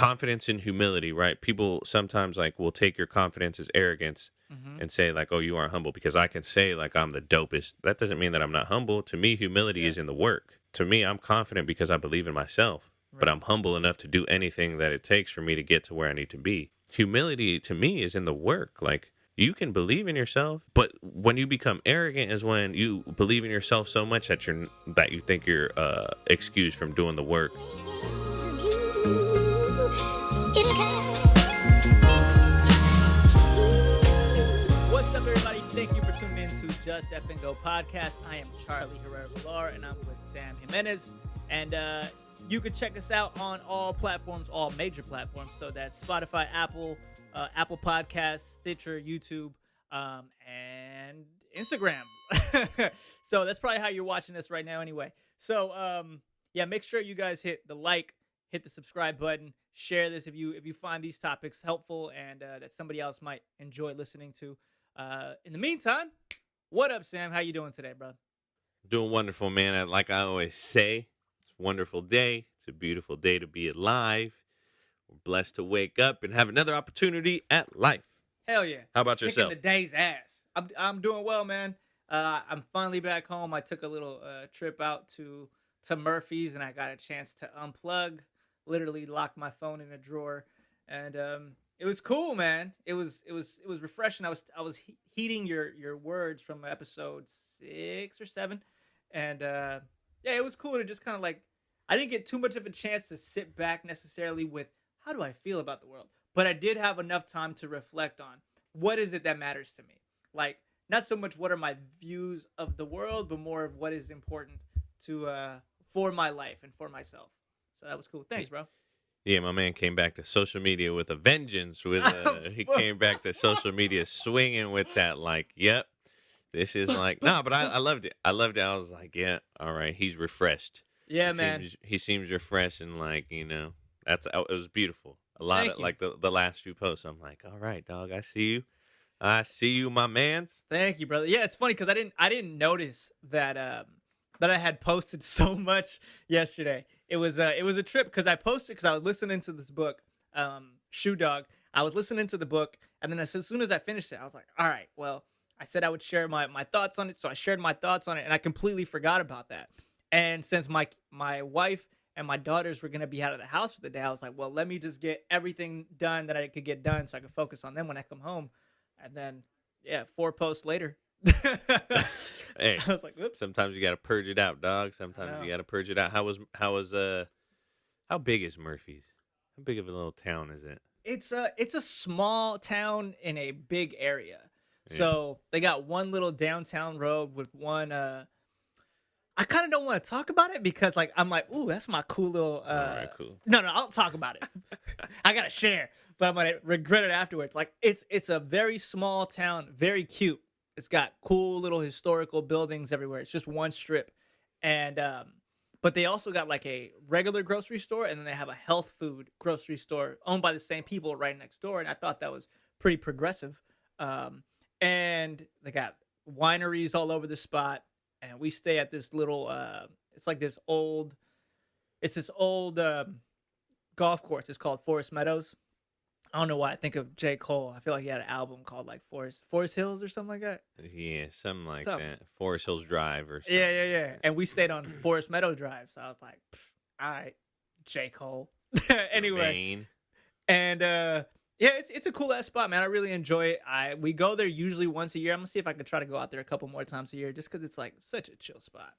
confidence and humility, right? People sometimes like will take your confidence as arrogance Mm-hmm. and say like, "Oh, you aren't humble," because I can say like I'm the dopest. That doesn't mean that I'm not humble. To me, humility Yeah. is in the work. To me, I'm confident because I believe in myself, but Right. I'm humble enough to do anything that it takes for me to get to where I need to be. Humility to me is in the work. Like you can believe in yourself, but when you become arrogant is when you believe in yourself so much that you think you're excused from doing the work. What's up, everybody? Thank you for tuning in to Just F and Go podcast. I am Charlie Herrera-Villar, and I'm with Sam Jimenez. And you can check us out on all platforms, all major platforms. So that's Spotify, Apple Podcasts, Stitcher, YouTube, and Instagram. So that's probably how you're watching this right now anyway. So, yeah, make sure you guys hit the like, hit the subscribe button, share this if you find these topics helpful and that somebody else might enjoy listening to. In the meantime, what up, Sam? How you doing today, bro? Doing wonderful, man. Like I always say, it's a wonderful day. It's a beautiful day to be alive. We're blessed to wake up and have another opportunity at life. Hell yeah. How about Kicking yourself? the day's ass. I'm doing well, man. I'm finally back home. I took a little trip out to Murphy's and I got a chance to unplug, literally locked my phone in a drawer, and it was cool, man. It was refreshing. I was heeding your words from episode 6 or 7, and yeah, it was cool to just kind of like, I didn't get too much of a chance to sit back necessarily with how do I feel about the world, but I did have enough time to reflect on what is it that matters to me. Like, not so much what are my views of the world, but more of what is important to for my life and for myself. So that was cool. Thanks, bro. Yeah, my man came back to social media with a vengeance. He came back to social media swinging with that. Like, yep, this is like no, but I loved it. I loved it. I was like, yeah, all right, he's refreshed. Yeah, man. He seems refreshed and like it was beautiful. A lot Thank of you. like the last few posts. I'm like, all right, dog, I see you, my man. Thank you, brother. Yeah, it's funny because I didn't notice that that I had posted so much yesterday. It was a trip because I posted because I was listening to this book, Shoe Dog. I was listening to the book, and then as soon as I finished it, I was like, all right, well, I said I would share my thoughts on it, so I shared my thoughts on it, and I completely forgot about that. And since my wife and my daughters were gonna be out of the house for the day, I was like, well, let me just get everything done that I could get done, so I could focus on them when I come home. And then, yeah, 4 posts later, I Hey, was like, "Whoops!" sometimes you gotta purge it out, dog. I Sometimes you know. gotta purge it out. How big is Murphy's? How big of a little town is it? It's a small town in a big area. Yeah. So they got one little downtown road with one. I kind of don't want to talk about it because like I'm like, ooh, that's my cool little. All right, cool. No, I'll talk about it. I gotta share, but I'm gonna regret it afterwards. Like it's a very small town, very cute. It's got cool little historical buildings everywhere. It's just one strip, and but they also got like a regular grocery store, and then they have a health food grocery store owned by the same people right next door. And I thought that was pretty progressive. Um, and they got wineries all over the spot, and we stay at this little. It's like this old golf course. It's called Forest Meadows. I don't know why I think of J. Cole. I feel like he had an album called like Forest Hills or something like that. Yeah, something like Something. that. Forest Hills Drive or something. Yeah. And we stayed on Forest Meadow Drive, so I was like, all right, J. Cole. Anyway, Maine. and yeah, it's a cool ass spot, man. I really enjoy it. We go there usually once a year. I'm gonna see if I can try to go out there a couple more times a year, just because it's like such a chill spot.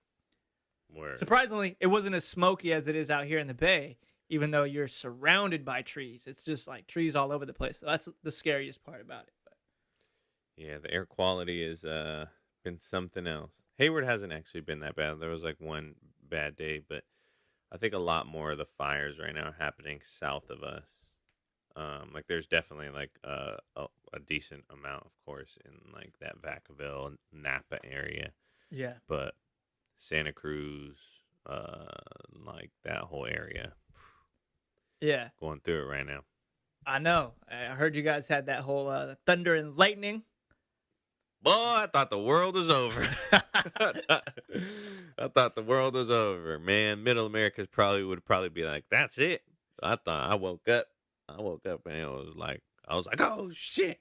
Word. Surprisingly, it wasn't as smoky as it is out here in the Bay, even though you're surrounded by trees. It's just like trees all over the place. So that's the scariest part about it. But Yeah, the air quality has been something else. Hayward hasn't actually been that bad. There was like one bad day, but I think a lot more of the fires right now are happening south of us. Like there's definitely like a decent amount, of course, in like that Vacaville, Napa area, yeah, but Santa Cruz, like that whole area, yeah, going through it right now. I know. I heard you guys had that whole thunder and lightning. Boy, I thought the world was over. I thought the world was over, man. Middle America would probably be like, that's it. I thought I woke up and it was like I was like, oh shit,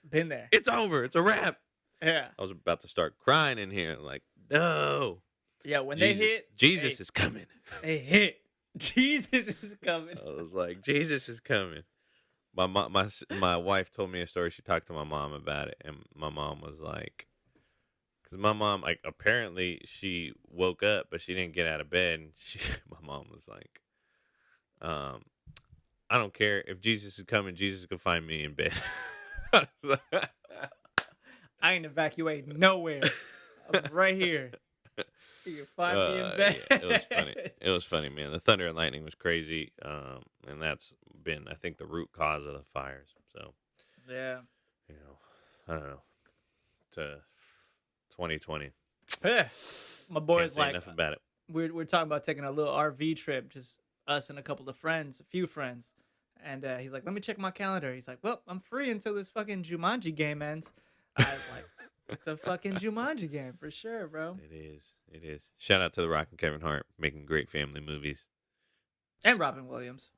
Been there. it's over, it's a wrap. Yeah. I was about to start crying in here, like, no, Yeah, when they Jesus, hit, Jesus hey, is coming. they hit. Jesus is coming. I was like, Jesus is coming. My wife told me a story. She talked to my mom about it, and my mom was like, because my mom, like, apparently she woke up, but she didn't get out of bed. And my mom was like, um, I don't care if Jesus is coming. Jesus can find me in bed. I was like, I ain't evacuating nowhere. I'm right here. You can find me in bed. yeah, it was funny. It was funny, man. The thunder and lightning was crazy, and that's been, I think, the root cause of the fires. So, Yeah. you know, I don't know. To 2020, Yeah. My can't boy's say like, enough about it. we're talking about taking a little RV trip, just us and a couple of friends, a few friends. And he's like, let me check my calendar. He's like, well, I'm free until this fucking Jumanji game ends. I was like, it's a fucking Jumanji game for sure, bro. It is. It is. Shout out to The Rock and Kevin Hart making great family movies. And Robin Williams.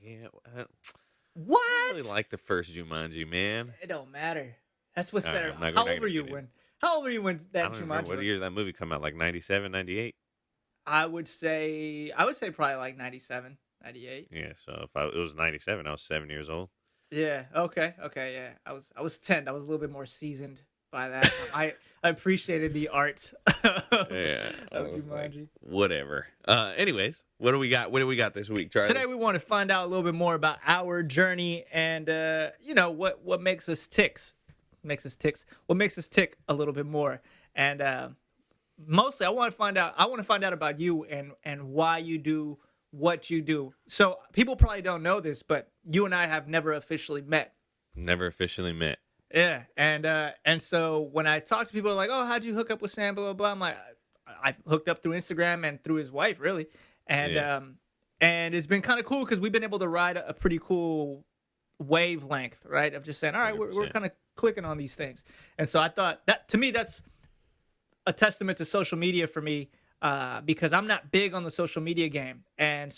Yeah, I really What? like the first Jumanji, man. It don't matter. That's what's All right, there. I'm not How gonna old were you get in. when? How old were you when I that don't even remember Jumanji? what year did that movie come out, like 97, 98? I would say probably like 97, 98. Yeah, so if it was 97, I was 7 years old. Yeah. Okay. Okay. Yeah. I was 10. I was a little bit more seasoned by that time. I appreciated the art Yeah, I of was like, Jumanji. whatever. Anyways, what do we got? What do we got this week, Charlie? Today we want to find out a little bit more about our journey and what makes us ticks. What makes us tick a little bit more. And mostly I want to find out about you and why you do what you do. So people probably don't know this, but you and I have never officially met. Never officially met. Yeah, and so when I talk to people like, oh, how'd you hook up with Sam? Blah blah blah. I'm like, I hooked up through Instagram and through his wife, really, and Yeah. and it's been kind of cool because we've been able to ride a pretty cool wavelength, right? Of just saying, all right, we're 100%. kind of clicking on these things, and so I thought that to me that's a testament to social media for me. Because I'm not big on the social media game, and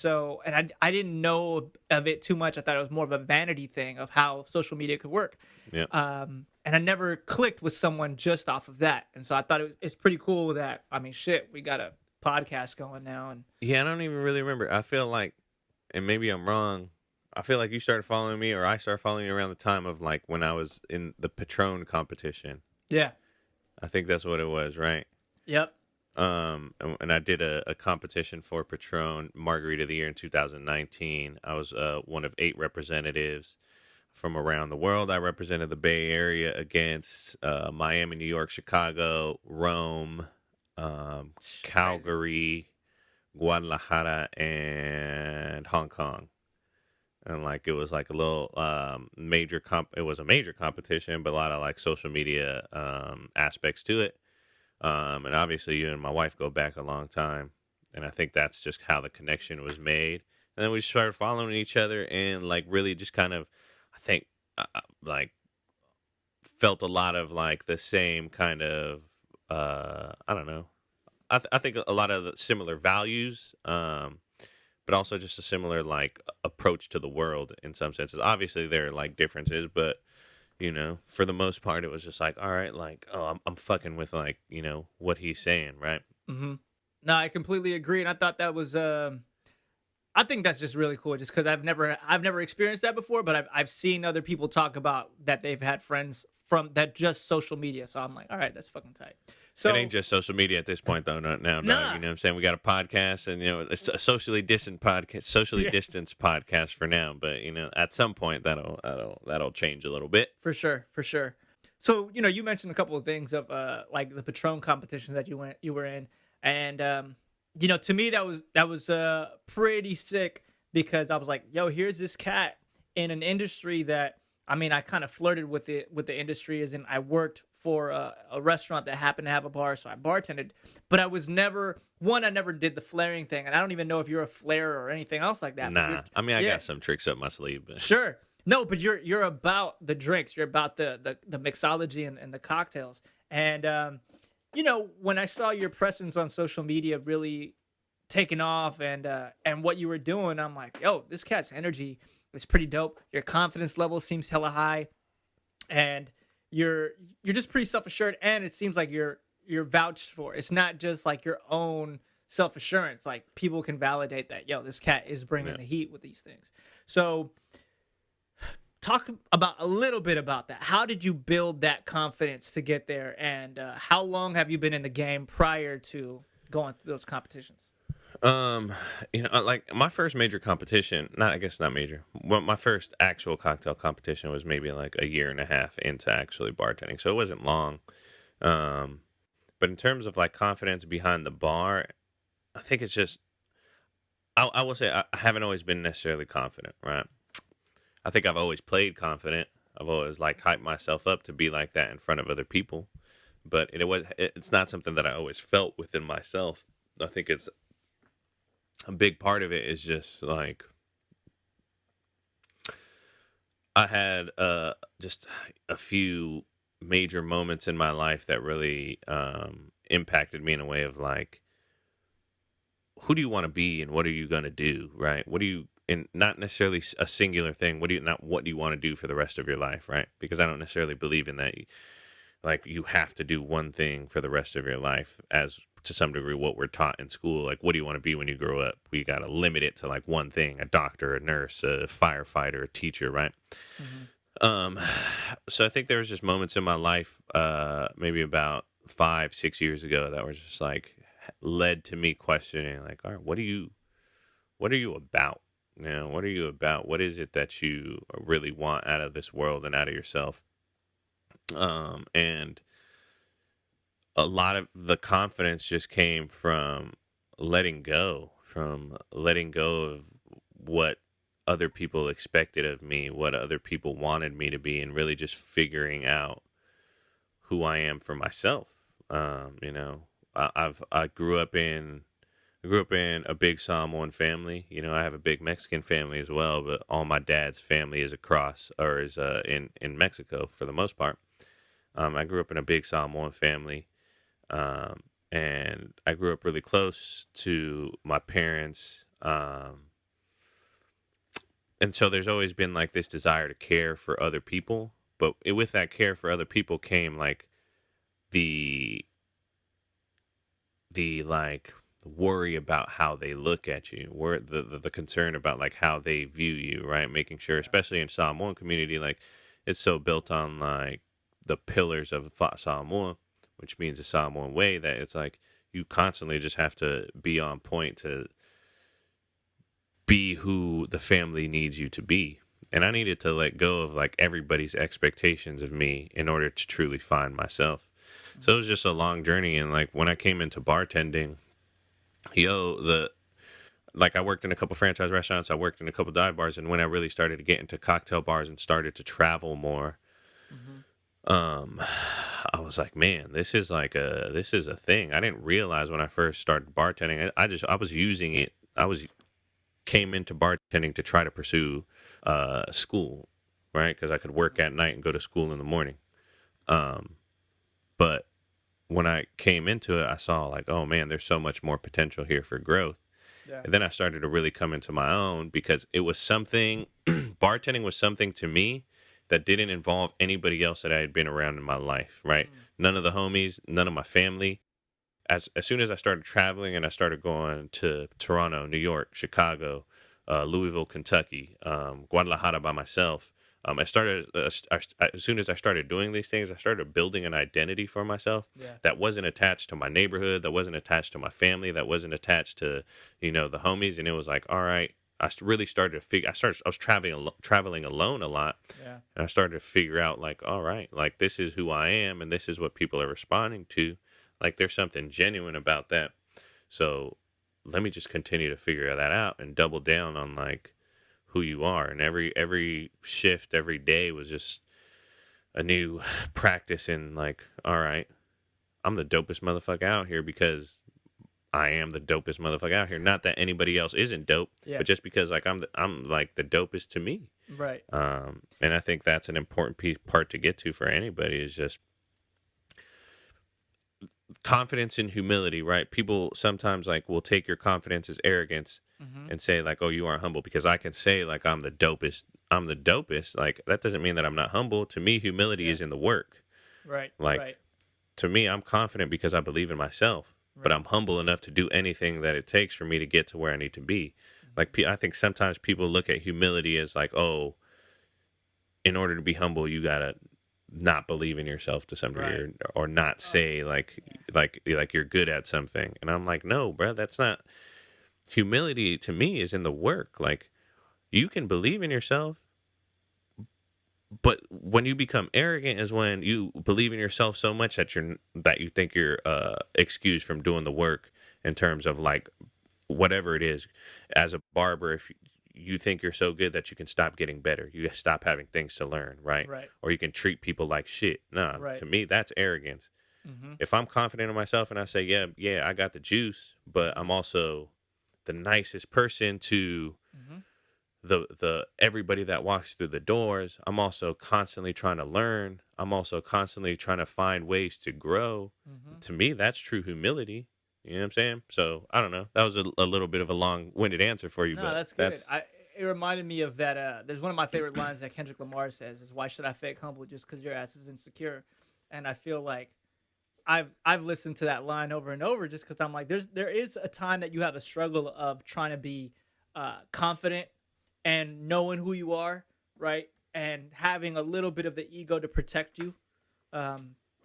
I didn't know of it too much. I thought it was more of a vanity thing of how social media could work. Yeah. And I never clicked with someone just off of that. And so I thought it's pretty cool that, I mean, shit, we got a podcast going now. And Yeah, I don't even really remember. I feel like, and maybe I'm wrong, I feel like you started following me or I started following you around the time of like when I was in the Patron competition. yeah, I think that's what it was, right? yep. And I did a competition for Patron Margarita of the Year in 2019. I was one of 8 representatives from around the world. I represented the Bay Area against Miami, New York, Chicago, Rome, Calgary, Guadalajara, and Hong Kong. And like it was like a little it was a major competition, but a lot of like social media aspects to it. And obviously you and my wife go back a long time, and I think that's just how the connection was made. And then we started following each other and like really just kind of, I think, like felt a lot of like the same kind of, I don't know. I think a lot of the similar values, but also just a similar like approach to the world in some senses. Obviously there are like differences, but for the most part, it was just like, all right, like, oh, I'm fucking with like, what he's saying, right? Mm-hmm. No, I completely agree. And I thought that was, I think that's just really cool just because I've never experienced that before, but I've seen other people talk about that they've had friends from that just social media. So I'm like, all right, that's fucking tight. So It ain't just social media at this point, though. Not now, dog. Nah. You know what I'm saying? We got a podcast, and it's a socially distanced podcast for now. But at some point that'll change a little bit. For sure, for sure. So you mentioned a couple of things of like the Patron competitions that you were in, and to me that was pretty sick because I was like, yo, here's this cat in an industry that I mean I kind of flirted with the industry as in I worked for a restaurant that happened to have a bar, so I bartended, but I never did the flaring thing, and I don't even know if you're a flarer or anything else like that. Nah, I mean I yeah. got some tricks up my sleeve, but Sure. No, but you're about the drinks. You're about the mixology and the cocktails. And when I saw your presence on social media really taking off and what you were doing, I'm like, yo, this cat's energy is pretty dope. Your confidence level seems hella high, and you're you're just pretty self assured, and it seems like you're vouched for. It's not just like your own self assurance. Like people can validate that, yo, this cat is bringing Yeah. the heat with these things. So talk about a little bit about that. How did you build that confidence to get there, and how long have you been in the game prior to going through those competitions? Um, like my first major competition, not I guess not major. Well, my first actual cocktail competition was maybe like a year and a half into actually bartending, so it wasn't long. Um, but in terms of like confidence behind the bar, I think it's just I will say I haven't always been necessarily confident, right? I think I've always played confident. I've always like hyped myself up to be like that in front of other people, but it's not something that I always felt within myself. I think it's a big part of it is just like I had just a few major moments in my life that really impacted me in a way of like, who do you want to be and what are you going to do, right? What do you, and not necessarily a singular thing. What do you want to do for the rest of your life, right? Because I don't necessarily believe in that. Like you have to do one thing for the rest of your life, as to some degree what we're taught in school. Like, what do you want to be when you grow up? We got to limit it to like one thing: a doctor, a nurse, a firefighter, a teacher, right? Hmm. Um, so I think there was just moments in my life, maybe about 5, 6 years ago, that was just like led to me questioning, like, all right, what are you about? You know, what are you about? What is it that you really want out of this world and out of yourself? And a lot of the confidence just came from letting go of what other people expected of me, what other people wanted me to be, and really just figuring out who I am for myself. You know, I grew up in a big Samoan family. You know, I have a big Mexican family as well, but all my dad's family is across or is in Mexico for the most part. I grew up in a big Samoan family, um, and I grew up really close to my parents. And so there's always been like this desire to care for other people, but with that care for other people came like the like worry about how they look at you, where the concern about like how they view you, right? Making sure, especially in Samoan community, like it's so built on like the pillars of Samoa, which means the Samoan way, that it's like you constantly just have to be on point to be who the family needs you to be. And I needed to let go of like everybody's expectations of me in order to truly find myself. So it was just a long journey. And like when I came into bartending, the like I worked in a couple franchise restaurants, I worked in a couple dive bars, and when I really started to get into cocktail bars and started to travel more, Hmm. um, I was like, man, this is a thing. I didn't realize when I first started bartending. I was using it. I was came into bartending to try to pursue school, right? Because I could work at night and go to school in the morning. Um, but when I came into it, I saw like, oh man, there's so much more potential here for growth. Yeah. And then I started to really come into my own because it was something, bartending was something to me that didn't involve anybody else that I had been around in my life, right? Mm. None of the homies, none of my family. As soon as I started traveling and I started going to Toronto, New York, Chicago, Louisville, Kentucky, Guadalajara by myself, as soon as I started doing these things, I started building an identity for myself Yeah. that wasn't attached to my neighborhood, that wasn't attached to my family, that wasn't attached to, the homies. And it was like, all right, really started to figure. I was traveling alone a lot, Yeah. and I started to figure out like, all right, like this is who I am, and this is what people are responding to. Like there's something genuine about that. So let me just continue to figure that out and double down on like who you are. And every shift, every day was just a new practice in like, all right, I'm the dopest motherfucker out here because I am the dopest motherfucker out here. Not that anybody else isn't dope, Yeah. but just because like I'm like the dopest to me. Right. And I think that's an important part to get to for anybody is just confidence and humility, right? People sometimes like will take your confidence as arrogance Hmm. and say like, "Oh, you are humble," because I can say like I'm the dopest. I'm the dopest. Like that doesn't mean that I'm not humble. To me, humility Yeah. is in the work. Right. Like Right. to me, I'm confident because I believe in myself, but Right. I'm humble enough to do anything that it takes for me to get to where I need to be. Like Hmm. I think sometimes people look at humility as like, "Oh, in order to be humble, you gotta not believe in yourself to some degree, Right. or not Oh, say yeah. like you're good at something." And I'm like, no, bro, that's not humility. To me, is in the work. Like you can believe in yourself, but when you become arrogant is when you believe in yourself so much that that you think you're excused from doing the work in terms of like whatever it is. As a barber, if you think you're so good that you can stop getting better, you stop having things to learn, right? Right. Or you can treat people like shit. No, Right. to me, that's arrogance. Hmm. If I'm confident in myself and I say, yeah, yeah, I got the juice, but Hmm. I'm also the nicest person to Hmm. the everybody that walks through the doors. I'm also constantly trying to learn. I'm also constantly trying to find ways to grow. Hmm. To me, that's true humility. You know what I'm saying? So I don't know. That was a little bit of a long-winded answer for you, No, but that's good. that's It reminded me of that. There's one of my favorite lines that Kendrick Lamar says is, "Why should I fake humble just because your ass is insecure?" And I feel like I've listened to that line over and over just because I'm like, there is a time that you have a struggle of trying to be confident and knowing who you are, right, and having a little bit of the ego to protect you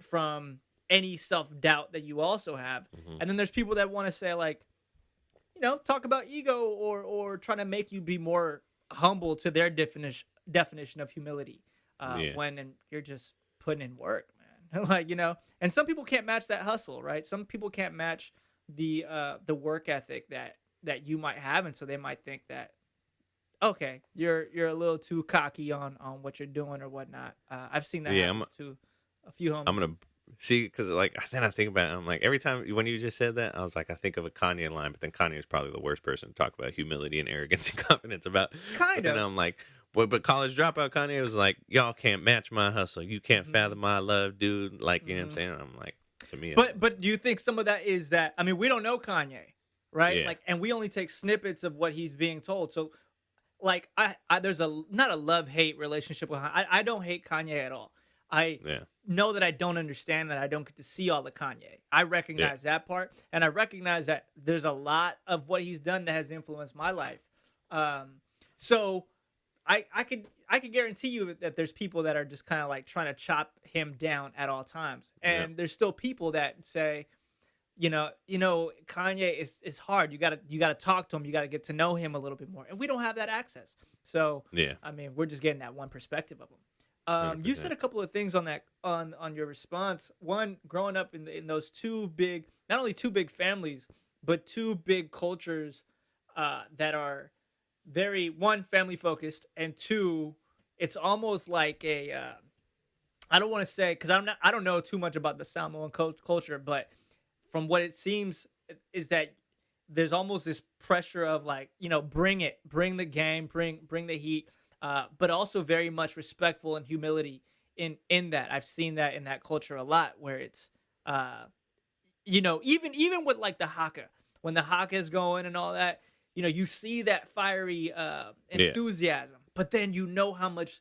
from any self doubt that you also have. mhm. And then there's people that want to say like, talk about ego or trying to make you be more humble to their definition of humility. Yeah, When and you're just putting in work, man. Like and some people can't match that hustle, right? Some people can't match the work ethic that you might have, and so they might think that okay, you're a little too cocky on what you're doing or whatnot. I've seen that yeah. I'm happen to a few I'm homies. gonna see because like then I think about it. I'm like every time when you just said that, I was like I think of a Kanye line, but then Kanye is probably the worst person to talk about humility and arrogance and confidence about. But Kind then of. I'm like, but college dropout Kanye was like, y'all can't match my hustle. You can't Hmm. fathom my love, dude. Like you know what I'm Hmm. saying? I'm like, to me, I'm like, But do you think some of that is that I mean we don't know Kanye, right? yeah, Like, and we only take snippets of what he's being told. So like I there's a not a love hate relationship with I don't hate Kanye at all. I yeah, know that I don't understand that I don't get to see all the Kanye. I yeah, recognize that part, and I recognize that there's a lot of what he's done that has influenced my life. Um, so I could guarantee you that there's people that are just kind of like trying to chop him down at all times, yeah, and there's still people that say, Kanye is hard. You gotta talk to him. You gotta get to know him a little bit more, and we don't have that access. So yeah, I mean, we're just getting that one perspective of him. hundred You said percent. a couple of things on that on your response. One, growing up in those two big, not only two big families, but two big cultures that are very one family focused, and two, it's almost like a I don't want to say because I don't know too much about the Samoan culture, but from what it seems is that there's almost this pressure of like bring it, bring the game, bring the heat, but also very much respectful and humility in that. I've seen that in that culture a lot, where it's uh, even with like the haka, when the haka is going and all that, you see that fiery Yeah, enthusiasm, but then you know how much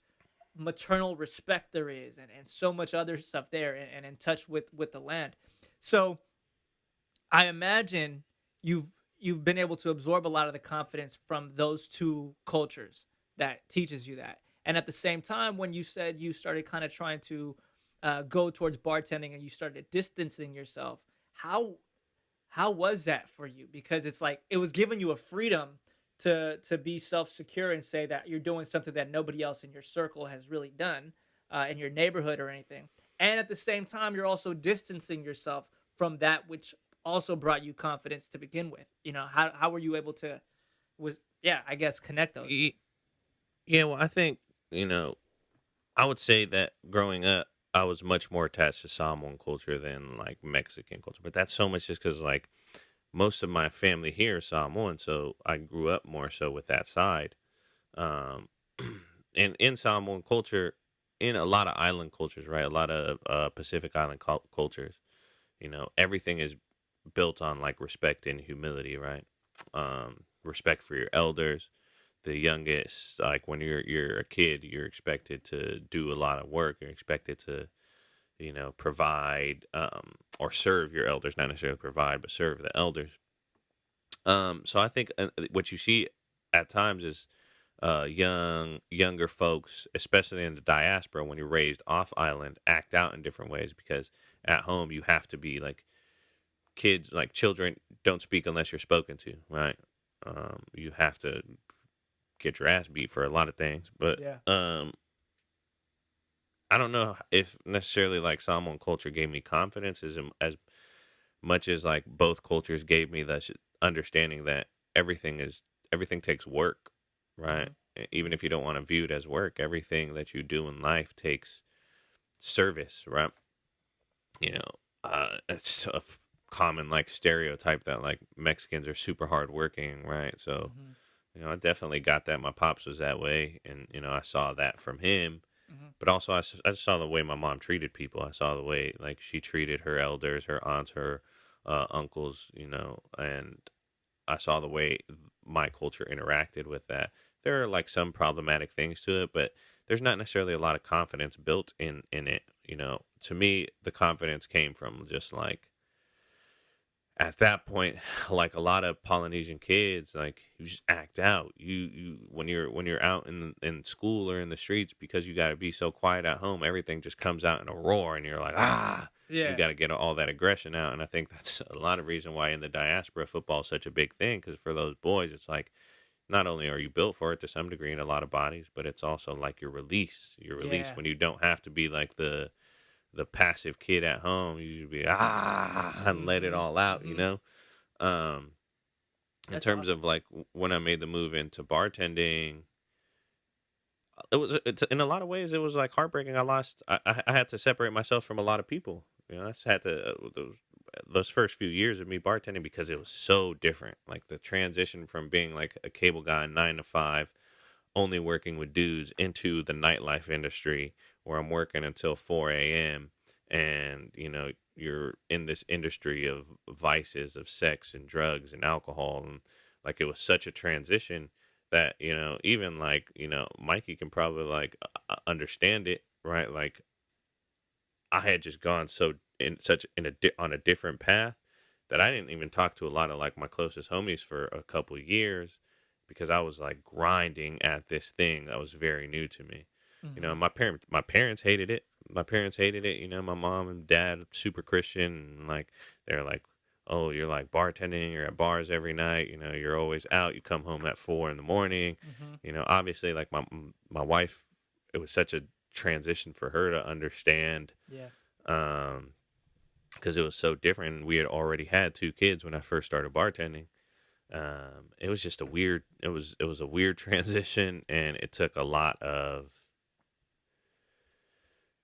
maternal respect there is and so much other stuff there and in touch with the land. So I imagine you've been able to absorb a lot of the confidence from those two cultures that teaches you that. And at the same time, when you said you started kind of trying to go towards bartending and you started distancing yourself, how how was that for you? Because it's like it was giving you a freedom to be self secure and say that you're doing something that nobody else in your circle has really done in your neighborhood or anything. And at the same time, you're also distancing yourself from that which also brought you confidence to begin with. How were you able to was yeah, I guess connect those two. Y- yeah. Well, I think you know I would say that growing up, I was much more attached to Samoan culture than like Mexican culture. But that's so much just because like most of my family here is Samoan, so I grew up more so with that side. Um, and in Samoan culture, in a lot of island cultures, right? A lot of Pacific Island cultures, everything is built on like respect and humility, right? Respect for your elders. The youngest, like when you're a kid, you're expected to do a lot of work. You're expected to provide, or serve your elders, not necessarily provide, but serve the elders. So I think what you see at times is younger folks, especially in the diaspora, when you're raised off island, act out in different ways because at home you have to be like kids, like children don't speak unless you're spoken to, right? You have to get your ass beat for a lot of things, but Yeah. I don't know if necessarily like Samoan culture gave me confidence as much as like both cultures gave me that understanding that everything is everything takes work, right? Hmm. Even Hmm. if you don't want to view it as work, everything that you do in life takes service, right? It's a common like stereotype that like Mexicans are super hardworking, right? So Hmm. I definitely got that. My pops was that way, and I saw that from him. Hmm. But also, I saw the way my mom treated people. I saw the way like she treated her elders, her aunts, her uncles, and I saw the way my culture interacted with that. There are like some problematic things to it, but there's not necessarily a lot of confidence built in it. To me, the confidence came from just like at that point, like a lot of Polynesian kids, like you just act out. You when you're out in school or in the streets because you got to be so quiet at home, everything just comes out in a roar, and you're like you Yeah. got to get all that aggression out. And I think that's a lot of reason why in the diaspora football is such a big thing because for those boys, it's like not only are you built for it to some degree in a lot of bodies, but it's also like your release Yeah. when you don't have to be like the passive kid at home. You should be and let it Hmm. all out, Hmm. um, in That's terms awesome. of like when I made the move into bartending, it's in a lot of ways it was like heartbreaking. I had to separate myself from a lot of people. I just had to those first few years of me bartending because it was so different. Like the transition from being like a cable guy 9 to 5 only working with dudes into the nightlife industry where I'm working until 4 a.m. and you're in this industry of vices of sex and drugs and alcohol, and like it was such a transition that even like Mikey can probably like understand it, right? Like I had just gone so in such in on a different path that I didn't even talk to a lot of like my closest homies for a couple years because I was like grinding at this thing that was very new to me. Hmm. My parents hated it. My parents hated it. My mom and dad super Christian and like they're like, "Oh, you're like bartending, you're at bars every night, you're always out, you come home at 4 in the morning." Hmm. Obviously like my wife, it was such a transition for her to understand, Yeah. um because it was so different. We had already had 2 kids when I first started bartending. It was just a weird transition, and it took a lot of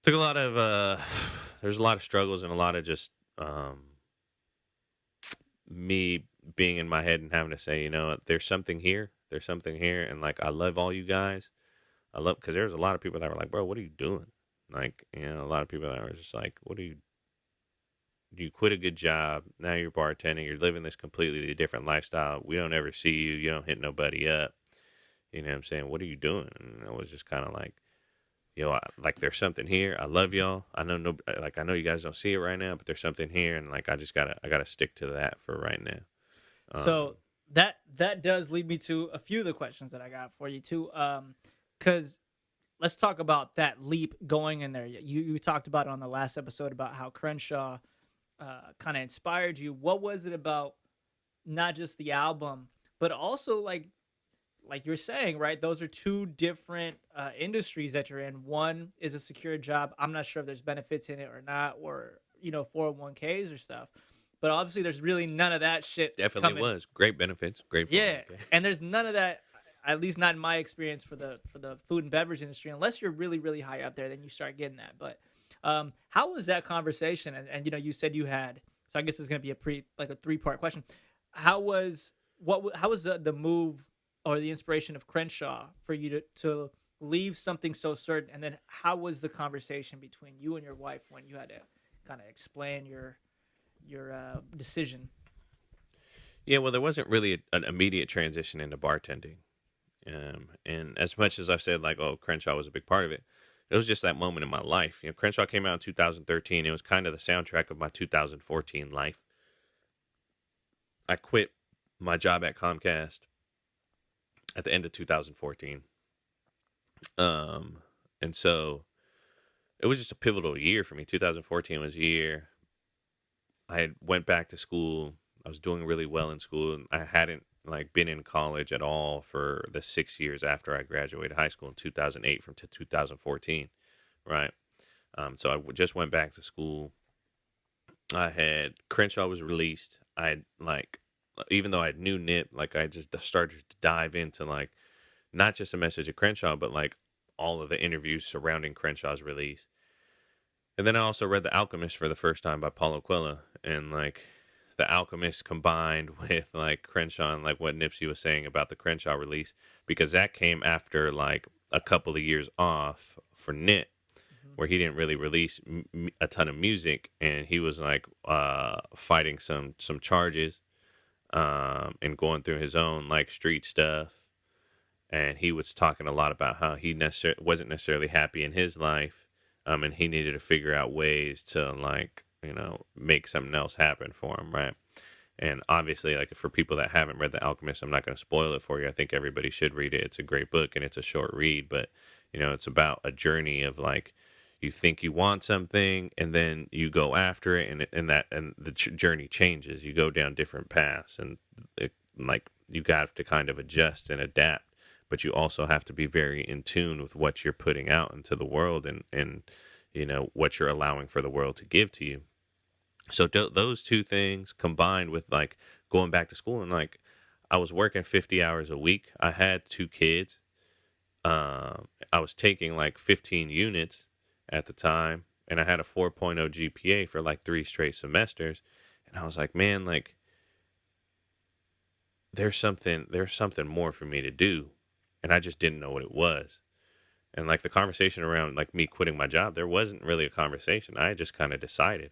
there's a lot of struggles and a lot of just me being in my head and having to say, there's something here, and like I love all you guys. I love because there's a lot of people that were like, bro, what are you doing? Like, a lot of people that were just like, what are you quit a good job. Now you're bartending. You're living this completely different lifestyle. We don't ever see you. You don't hit nobody up. You know what I'm saying? What are you doing? And I was just kind of like, like there's something here. I love y'all. I know no, like I know you guys don't see it right now, but there's something here, and like I gotta stick to that for right now. So that does lead me to a few of the questions that I got for you too. Because let's talk about that leap going in there. You talked about it on the last episode about how Crenshaw kind of inspired you. What was it about not just the album, but also like you're saying, right? Those are two different industries that you're in. One is a secure job. I'm not sure if there's benefits in it or not, or 401ks or stuff. But obviously, there's really none of that shit Definitely coming. was great benefits, great Yeah, 401k. and there's none of that. At least not in my experience for the food and beverage industry. Unless you're really really high up there, then you start getting that. But how was that conversation? And you said you had. So I guess it's gonna be a 3-part question. How was the move or the inspiration of Crenshaw for you to leave something so certain? And then how was the conversation between you and your wife when you had to kind of explain your decision? Yeah, well, there wasn't really an immediate transition into bartending. And as much as I've said, like, oh, Crenshaw was a big part of it, it was just that moment in my life. Crenshaw came out in 2013. It was kind of the soundtrack of my 2014 life. I quit my job at Comcast at the end of 2014. Um, and so it was just a pivotal year for me. 2014 was a year I had went back to school. I was doing really well in school, and I hadn't like been in college at all for the 6 years after I graduated high school in 2008 from 2014, right? So just went back to school. I had Crenshaw was released. I had like, even though I knew Nip, like I just started to dive into like not just a message of Crenshaw, but like all of the interviews surrounding Crenshaw's release. And then I also read The Alchemist for the first time by Paulo Coelho, and like The Alchemist combined with like Crenshaw and like what Nipsey was saying about the Crenshaw release, because that came after like a couple of years off for Nip, Hmm. where he didn't really release a ton of music, and he was like fighting some charges, and going through his own like street stuff. And he was talking a lot about how he wasn't necessarily happy in his life, and he needed to figure out ways to like make something else happen for him, right? And obviously, like for people that haven't read The Alchemist, I'm not going to spoil it for you. I think everybody should read it. It's a great book and it's a short read, but it's about a journey of like you think you want something and then you go after it, and the journey changes. You go down different paths, and like you got to kind of adjust and adapt, but you also have to be very in tune with what you're putting out into the world, and what you're allowing for the world to give to you. So those two things combined with like going back to school, and like I was working 50 hours a week. I had two kids. I was taking like 15 units at the time, and I had a 4.0 GPA for like 3 straight semesters. And I was like, man, like there's something more for me to do, and I just didn't know what it was. And like the conversation around like me quitting my job, there wasn't really a conversation. I just kind of decided.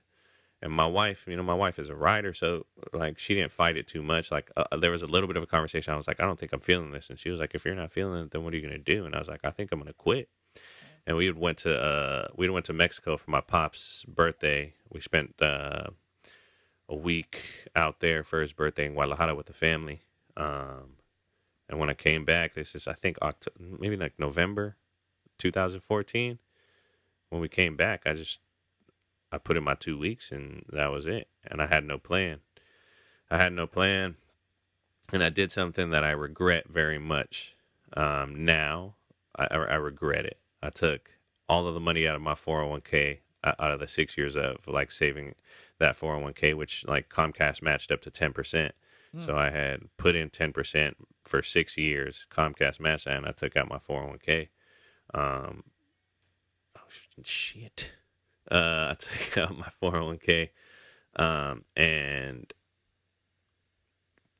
And my wife is a writer, so like she didn't fight it too much. Like there was a little bit of a conversation. I was like, I don't think I'm feeling this, and she was like, if you're not feeling it, then what are you gonna do? And I was like, I think I'm gonna quit. And we went to Mexico for my pop's birthday. We spent a week out there for his birthday in Guadalajara with the family. Um, and when I came back, this is I think October, maybe like November 2014. When we came back, I put in my 2 weeks, and that was it. And I had no plan. I had no plan, and I did something that I regret very much. Now, I regret it. I took all of the money out of my 401k, out of the 6 years of like saving that 401k, which like Comcast matched up to 10%. Hmm. So I had put in 10% for 6 years. Comcast matched that, and I took out my 401k. Um, oh, shit. I took out my 401k, and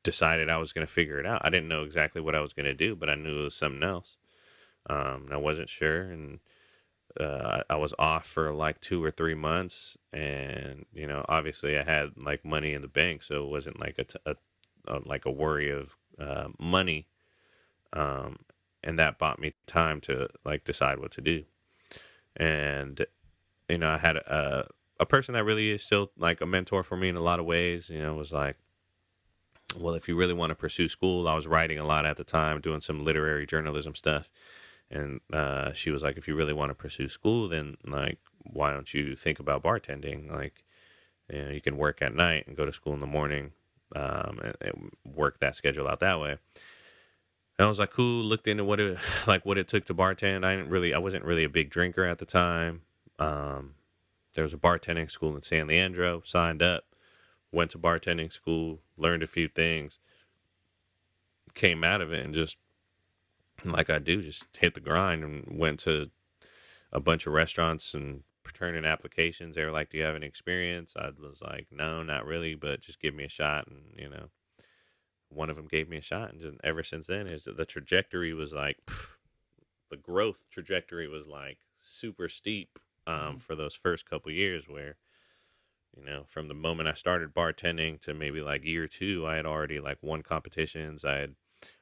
decided I was going to figure it out. I didn't know exactly what I was going to do, but I knew it was something else. I wasn't sure, and I was off for like 2 or 3 months, and obviously I had like money in the bank, so it wasn't like like a worry of money, um, and that bought me time to like decide what to do. And I had a person that really is still like a mentor for me in a lot of ways. Was like, well, if you really want to pursue school, I was writing a lot at the time, doing some literary journalism stuff. And she was like, if you really want to pursue school, then like, why don't you think about bartending? Like, you can work at night and go to school in the morning, and work that schedule out that way. And I was like, cool. Looked into what it like what it took to bartend. I wasn't really a big drinker at the time. Um, there was a bartending school in San Leandro. Signed up, went to bartending school, learned a few things, came out of it, and just like I do, just hit the grind and went to a bunch of restaurants and turning applications. They were like, "Do you have any experience?" I was like, "No, not really, but just give me a shot." And one of them gave me a shot, and just ever since then, is the trajectory was like the growth trajectory was like super steep, Hmm. for those first couple years where You know, from the moment I started bartending to maybe like year two, I had already like won competitions. I had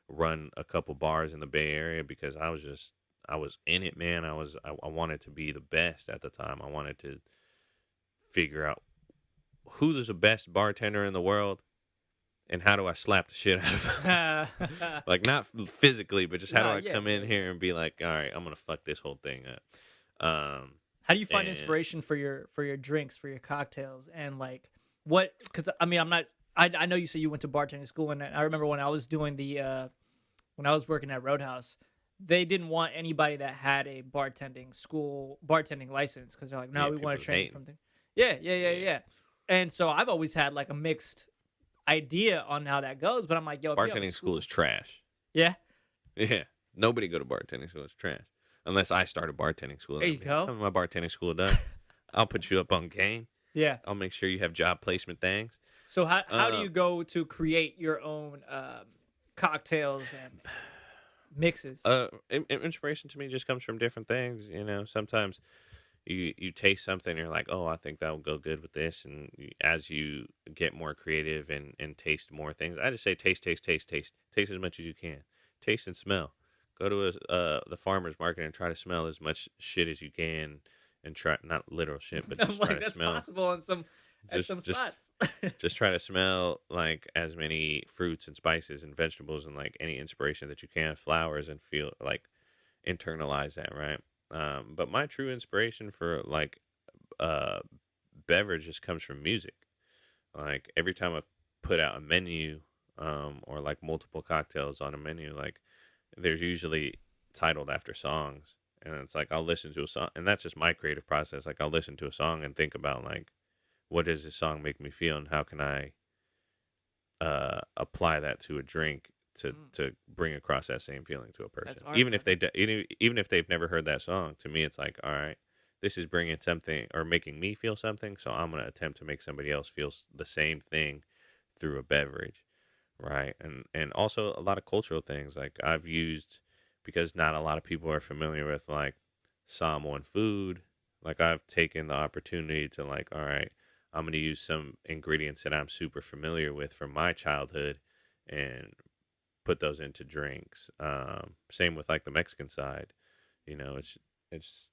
run a couple bars in the Bay Area because I was in it, man. I wanted to be the best at the time. I wanted to figure out who's the best bartender in the world and how do I slap the shit out of him. Nah, Like not physically, but just how do I yeah, come in here and be like, all right, I'm gonna fuck this whole thing up. How do you find And inspiration for your drinks, for your cocktails, and like what? Because I mean, I'm not. I know you said you went to bartending school, and I remember when I was doing the when I was working at Roadhouse, they didn't want anybody that had a bartending license because they're like, no, yeah, we people want to was train you hating. from things. Yeah, Yeah, And so I've always had like a mixed idea on how that goes, but I'm like, yo, if you have a bartending school is school, trash. yeah, Yeah, nobody go to bartending school. It's trash. Unless I started bartending school, there then you I'd be like, go. come to my bartending school, done. I'll put you up on game. Yeah. I'll make sure you have job placement things. So how do Uh, you go to create your own cocktails and mixes? Inspiration to me just comes from different things. You know, sometimes you taste something, you're like, oh, I think that will go good with this, and as you get more creative and taste more things, I just say taste as much as you can, taste and smell. Go to the farmers market and try to smell as much shit as you can, and try not literal shit, but I'm just try like, to that's smell. possible in some at Just some just spots. just try to smell like as many fruits and spices and vegetables and like any inspiration that you can, flowers, and feel like internalize that, right? But my true inspiration for like uh beverage just comes from music. Like every time I put out a menu, or like multiple cocktails on a menu, like there's usually titled after songs. And it's like I'll listen to a song, and that's just my creative process. Like I'll listen to a song and think about like what does this song make me feel, and how can I apply that to a drink Mm, to bring across that same feeling to a that's person, art, even if man. even if they've never heard that song. To me, it's like, all right, this is bringing something or making me feel something, so I'm gonna attempt to make somebody else feel the same thing through a beverage, right? And also a lot of cultural things like I've used, because not a lot of people are familiar with like Samoan food. Like I've taken the opportunity to like, all right, I'm going to use some ingredients that I'm super familiar with from my childhood and put those into drinks. Same with like the Mexican side. You know, it's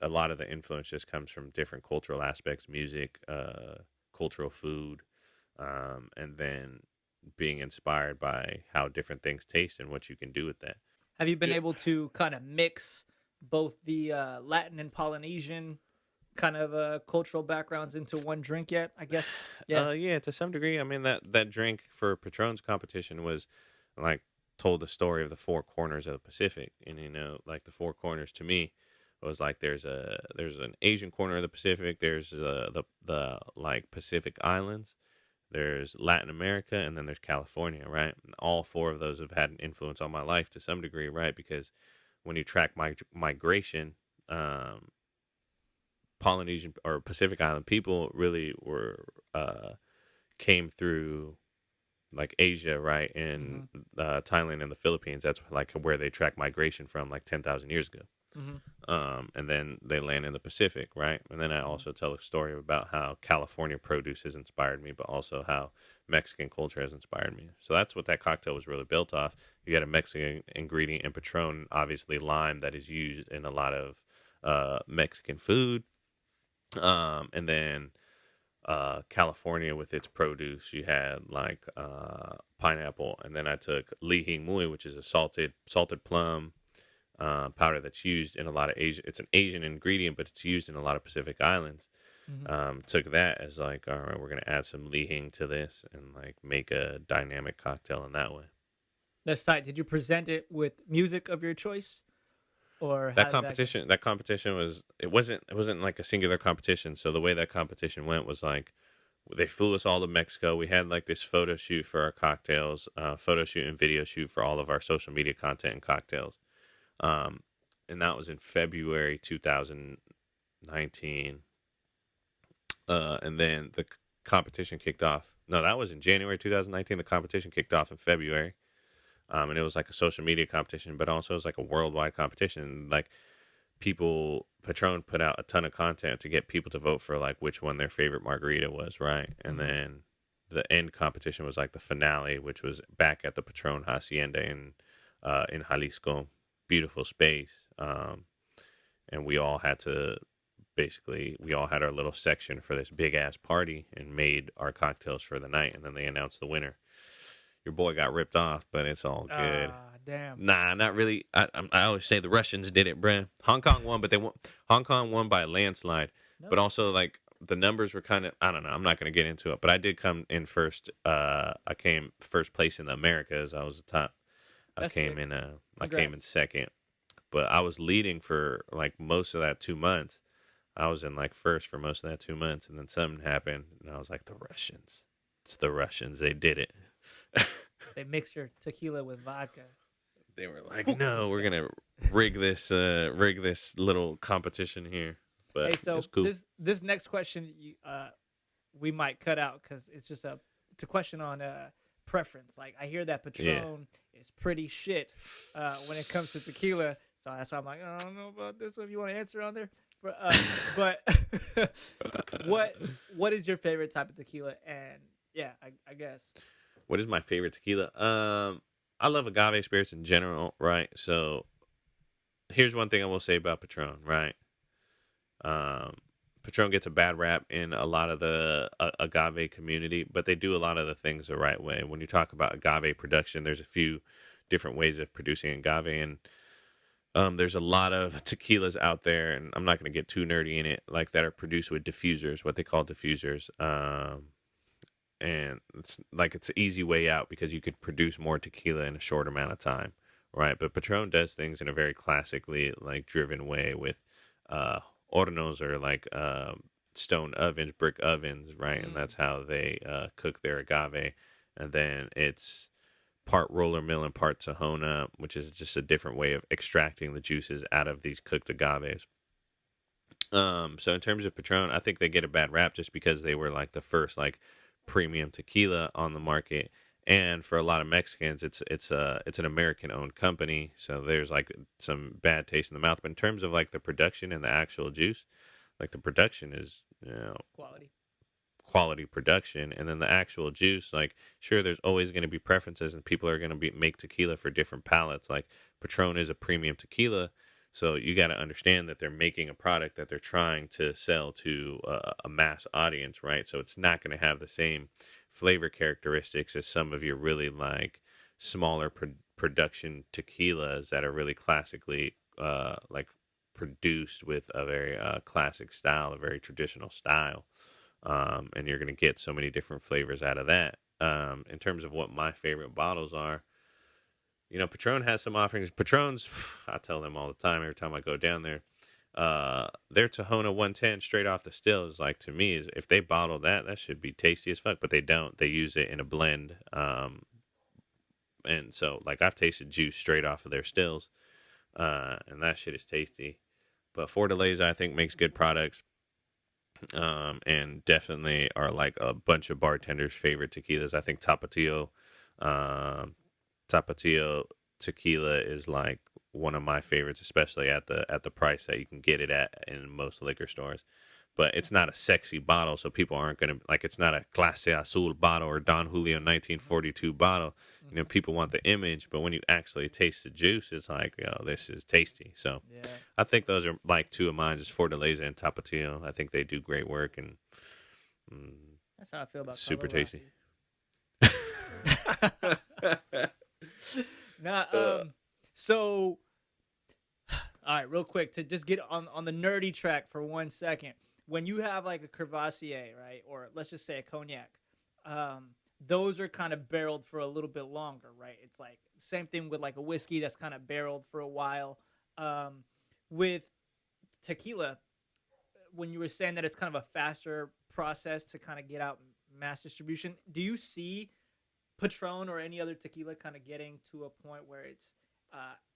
a lot of the influence just comes from different cultural aspects, music, cultural food, and then being inspired by how different things taste and what you can do with that. Have you been Yeah. able to kind of mix both the Latin and Polynesian kind of cultural backgrounds into one drink yet? I guess. Yeah. Yeah, to some degree. I mean that drink for Patron's competition was like told the story of the four corners of the Pacific, and you know, like the four corners to me was like there's an Asian corner of the Pacific, there's the like Pacific Islands, there's Latin America, and then there's California, right? And all four of those have had an influence on my life to some degree, right? Because when you track migration, um, Polynesian or Pacific Island people really were came through like Asia, right, Hmm. and Thailand and the Philippines. That's like where they track migration from, like 10,000 years ago. Hmm. And then they land in the Pacific, right? And then I Hmm. also tell a story about how California produce has inspired me, but also how Mexican culture has inspired me. So that's what that cocktail was really built off. You got a Mexican ingredient in Patron, obviously lime, that is used in a lot of Mexican food. And then California with its produce, you had like pineapple, and then I took lihing mui, which is a salted plum powder that's used in a lot of Asia. It's an Asian ingredient, but it's used in a lot of Pacific Islands. Hmm. Took that as like, all right, we're gonna add some lihing to this and like make a dynamic cocktail in that way. That's tight. Did you present it with music of your choice, or how did that go? That competition was it wasn't like a singular competition. So the way that competition went was like they flew us all to Mexico. We had like this photo shoot for our cocktails, photo shoot and video shoot for all of our social media content and cocktails. Um, and that was in February 2019. And then the competition kicked off. No, that was in January 2019. The competition kicked off in February. And it was like a social media competition, but also it was like a worldwide competition. Like Patron put out a ton of content to get people to vote for like which one their favorite margarita was, right? And Hmm. then the end competition was like the finale, which was back at the Patron Hacienda in Jalisco, beautiful space. And we all had to basically we all had our little section for this big ass party and made our cocktails for the night, and then they announced the winner. Your boy got ripped off, but it's all good. Ah, damn. Nah, not really. I always say the Russians did it, bruh. Hong Kong won, but they won. Hong Kong won by a landslide. No But also, shit. like the numbers were kind of. I don't know. I'm not gonna get into it. But I did come in first. I came first place in the Americas. I was the top. I That's came sick. in. I came in Congrats. second. But I was leading for like most of that 2 months. I was in like first for most of that 2 months, and then something happened, and I was like, the Russians. It's the Russians. They did it. They mix your tequila with vodka. They were like, Fuck "No, this we're guy. gonna rig this little competition here." But Hey, it's so cool. this next question we might cut out because it's a question on preference. Like I hear that Yeah. Patron is pretty shit when it comes to tequila, so that's why I'm like I don't know about this one. If you want to answer on there, but what what is your favorite type of tequila? And yeah, I guess. What is my favorite tequila? I love agave spirits in general, right? So here's one thing I will say about Patron, right? Um, Patron gets a bad rap in a lot of the agave community, but they do a lot of the things the right way. When you talk about agave production, there's a few different ways of producing agave, and there's a lot of tequilas out there, and I'm not going to get too nerdy in it, like that are produced with diffusers, what they call diffusers. And it's an easy way out because you could produce more tequila in a short amount of time, right? But Patron does things in a very classically like driven way with uh, hornos or like stone ovens, brick ovens, right? And Mm, that's how they cook their agave, and then it's part roller mill and part Tahona, which is just a different way of extracting the juices out of these cooked agaves. So in terms of Patron, I think they get a bad rap just because they were like the first like premium tequila on the market. And for a lot of Mexicans, it's an American owned company, so there's like some bad taste in the mouth. But in terms of like the production and the actual juice, like the production is quality. quality production, and then the actual juice, like sure there's always going to be preferences and people are going to be make tequila for different palates. Like Patron is a premium tequila, so you got to understand that they're making a product that they're trying to sell to a mass audience, right? So it's not going to have the same flavor characteristics as some of your really like smaller production tequilas that are really classically like produced with a very classic style, a very traditional style. And you're going to get so many different flavors out of that. In terms of what my favorite bottles are, Patron has some offerings. Patron's, I tell them all the time every time I go down there. Their Tahona 110 straight off the still is like to me is if they bottle that, that should be tasty as fuck. But they don't. They use it in a blend. And so like I've tasted juice straight off of their stills, and that shit is tasty. But Fortaleza I think makes good products. And definitely are like a bunch of bartenders' favorite tequilas. I think um, Tapatio tequila is like one of my favorites, especially at the price that you can get it at in most liquor stores. But it's not a sexy bottle, so people aren't gonna like. It's not a Clase Azul bottle or Don Julio Hmm. 1942 bottle. Hmm. People want the image, but when you actually taste the juice, it's like, this is tasty. So Yeah, I think those are like two of mine, just Fortaleza and Tapatio. I think they do great work and mm, that's how I feel about super tasty. Colorasi. Nah, Uh, so all right, real quick to just get on the nerdy track for 1 second. When you have like a Crevassier, right, or let's just say a cognac, um, those are kind of barreled for a little bit longer, right? It's like same thing with like a whiskey that's kind of barreled for a while. Um, with tequila, when you were saying that it's kind of a faster process to kind of get out mass distribution, do you see Patron or any other tequila kind of getting to a point where it's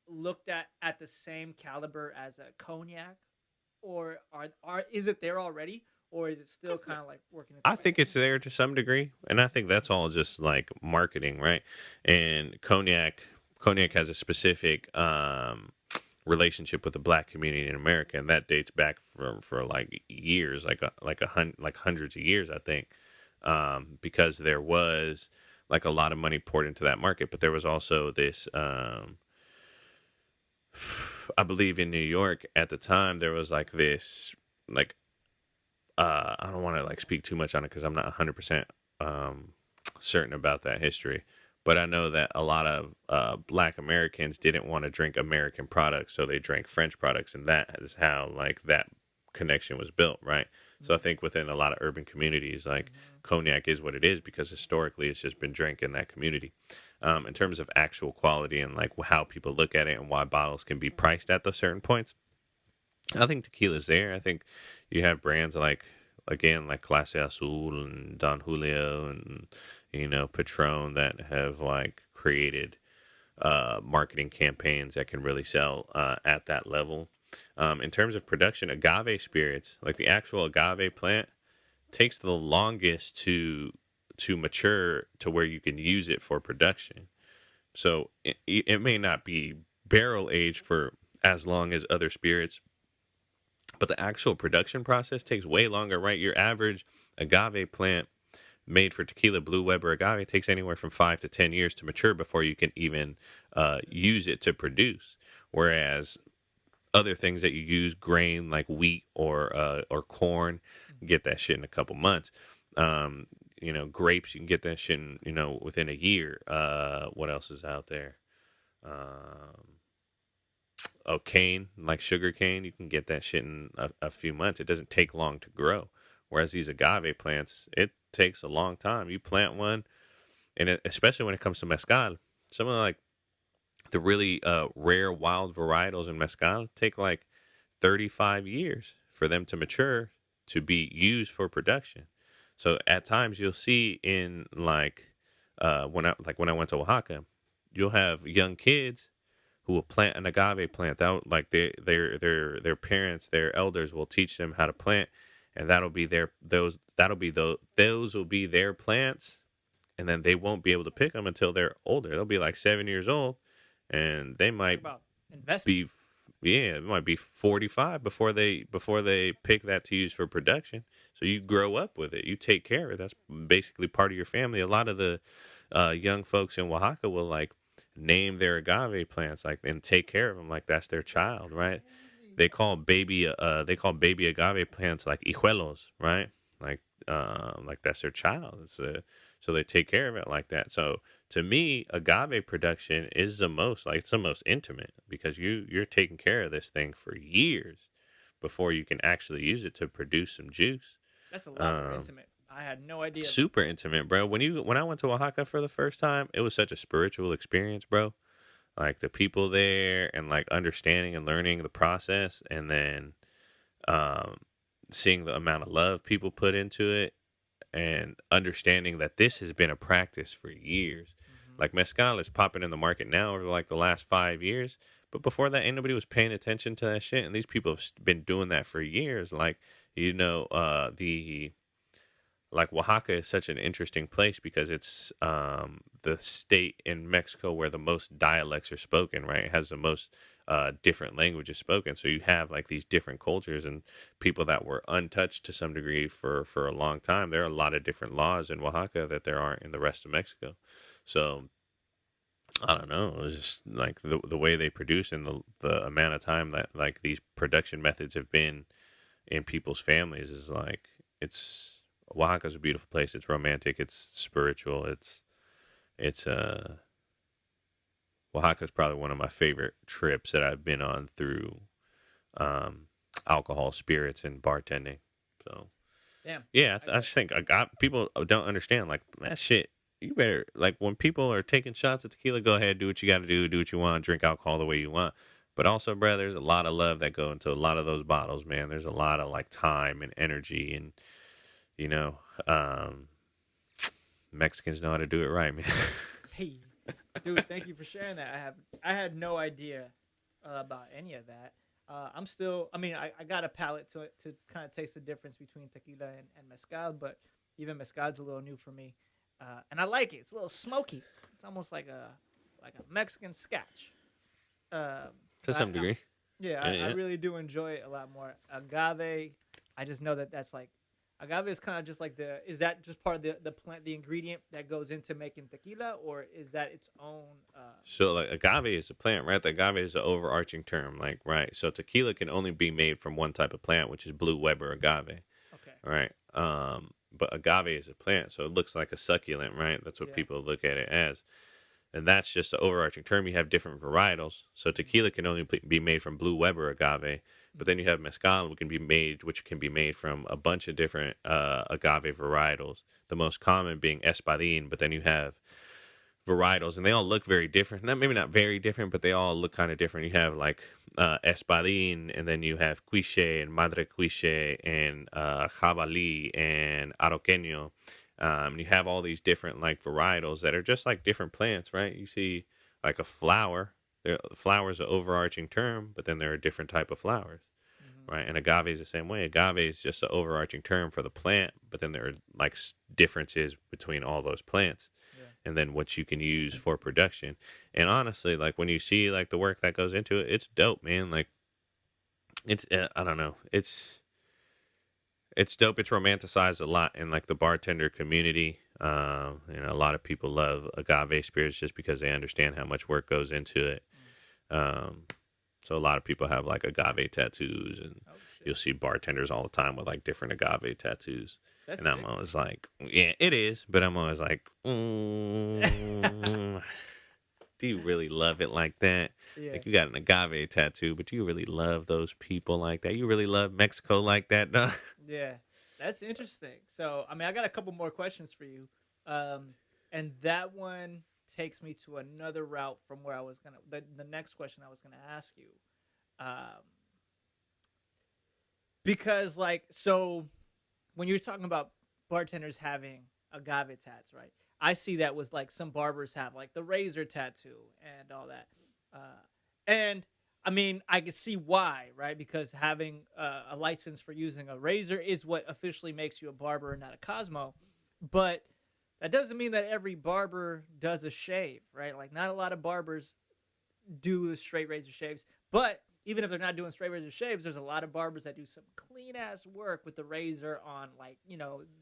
looked at the same caliber as a cognac, or are is it there already, or is it still kind of like working its I way think in? it's there to some degree, and I think that's all just like marketing, right? And cognac has a specific relationship with the black community in America, and that dates back for like years, like hundreds of years, I think, because there was like a lot of money poured into that market, but there was also this. I believe in New York at the time there was like this like I don't want to like speak too much on it because I'm not 100% certain about that history. But I know that a lot of Black Americans didn't want to drink American products, so they drank French products, and that is how like that connection was built, right? So I Mm-hmm. think within a lot of urban communities, like cognac is what it is because historically it's just been drank in that community. In terms of actual quality and like how people look at it and why bottles can be priced at those certain points, I think tequila's there. I think you have brands like again like Clase Azul and Don Julio and Patron that have like created marketing campaigns that can really sell at that level. In terms of production, agave spirits, like the actual agave plant, takes the longest to mature to where you can use it for production. So it may not be barrel aged for as long as other spirits, but the actual production process takes way longer, right? Your average agave plant made for tequila, Blue Weber agave, takes anywhere from 5 to 10 years to mature before you can even use it to produce. Whereas other things that you use, grain like wheat or corn, you get that shit in a couple months. Um, grapes, you can get that shit in, within a year. What else is out there? Um, cane, like sugar cane, you can get that shit in a few months. It doesn't take long to grow. Whereas these agave plants, it takes a long time. You plant one, and especially when it comes to mezcal, some of like the really rare wild varietals in mezcal take like 35 years for them to mature to be used for production. So at times you'll see in like when I went to Oaxaca, you'll have young kids who will plant an agave plant. That like their parents, their elders will teach them how to plant, and those will be their plants, and then they won't be able to pick them until they're older. They'll be like 7 years old, and they Talk might about investment. be yeah, it might be 45 before they pick that to use for production. So you grow up with it, you take care of it. That's basically part of your family. A lot of the young folks in Oaxaca will like name their agave plants like and take care of them like that's their That's child, right? crazy. They call baby agave plants like hijuelos, right? Like like that's their child. So they take care of it like that. So to me, agave production is the most like it's the most intimate because you're taking care of this thing for years before you can actually use it to produce some juice. That's a lot more Um, intimate. I had no idea about Super intimate, bro. When I went to Oaxaca for the first time, it was such a spiritual experience, bro. Like the people there and like understanding and learning the process, and then um, seeing the amount of love people put into it and understanding that this has been a practice for years. that. Like mezcal is popping in the market now over like the last 5 years, but before that, ain't nobody was paying attention to that shit, and these people have been doing that for years. Like the like Oaxaca is such an interesting place because it's the state in Mexico where the most dialects are spoken, right? It has the most different languages spoken. So you have like these different cultures and people that were untouched to some degree for a long time. There are a lot of different laws in Oaxaca that there aren't in the rest of Mexico. So I don't know. It was just like the way they produce and the amount of time that like these production methods have been in people's families is like it's Oaxaca's a beautiful place. It's romantic. It's spiritual. It's Oaxaca's probably one of my favorite trips that I've been on through um, alcohol, spirits, and bartending. So Damn. yeah, I I got just think I got people don't understand like that shit. You better like when people are taking shots of tequila, go ahead, do what you got to do what you want, drink alcohol the way you want. But also, bro, there's a lot of love that go into a lot of those bottles, man. There's a lot of like time and energy, and you know, um, Mexicans know how to do it right, man. hey, dude. Thank you for sharing that. I had no idea about any of that. I'm still. I mean, I got a palate to kind of taste the difference between tequila and mezcal, but even mezcal's a little new for me, and I like it. It's a little smoky. It's almost like a Mexican scotch. Um, To I, some degree. Yeah, I Yeah, really do enjoy it a lot more. Agave, I just know that that's like agave is kind of just like the is that just part of the plant the ingredient that goes into making tequila, or is that its own so like agave is a plant, right? The agave is the overarching term, like right. So tequila can only be made from one type of plant, which is blue Weber agave, okay. right? But agave is a plant, so it looks like a succulent, right? That's what Yeah. people look at it as. And that's just the overarching term. You have different varietals. So tequila can only be made from blue Weber agave, but Mm-hmm. then you have mezcal, which can be made from a bunch of different agave varietals. The most common being espadin, but then you have varietals, and they all look very different. Not maybe not very different, but they all look kind of different. You have like espadin, and then you have quiche and madre quiche and jabalí and aroqueño. You have all these different like varietals that are just like different plants, right? You see like a flower. Flower is an overarching term, but then there are different type of flowers, Mm-hmm. right? And agave is the same way. Agave is just an overarching term for the plant, but then there are like differences between all those plants, Yeah. and then what you can use for production. And honestly, like when you see like the work that goes into it, it's dope, man. Like it's I don't know, it's dope. It's romanticized a lot in like the bartender community. A lot of people love agave spirits just because they understand how much work goes into it. Mm. Um, so a lot of people have like agave tattoos, and Oh you'll shit. see bartenders all the time with like different agave tattoos. That's And I'm sick. always like, yeah, it is, but I'm always like, do you really love it like that? Yeah. Like you got an agave tattoo, but do you really love those people like that? You really love Mexico like that, dog? Yeah. That's interesting. So, I mean, I got a couple more questions for you. Um, and that one takes me to another route from where I was gonna the next question I was gonna ask you. Um, because like so when you're talking about bartenders having agave tats, right? I see that was like some barbers have like the razor tattoo and all that. And I mean, I can see why, right? Because having a license for using a razor is what officially makes you a barber and not a Cosmo. But that doesn't mean that every barber does a shave, right? Like, not a lot of barbers do the straight razor shaves. But even if they're not doing straight razor shaves, there's a lot of barbers that do some clean ass work with the razor on, like,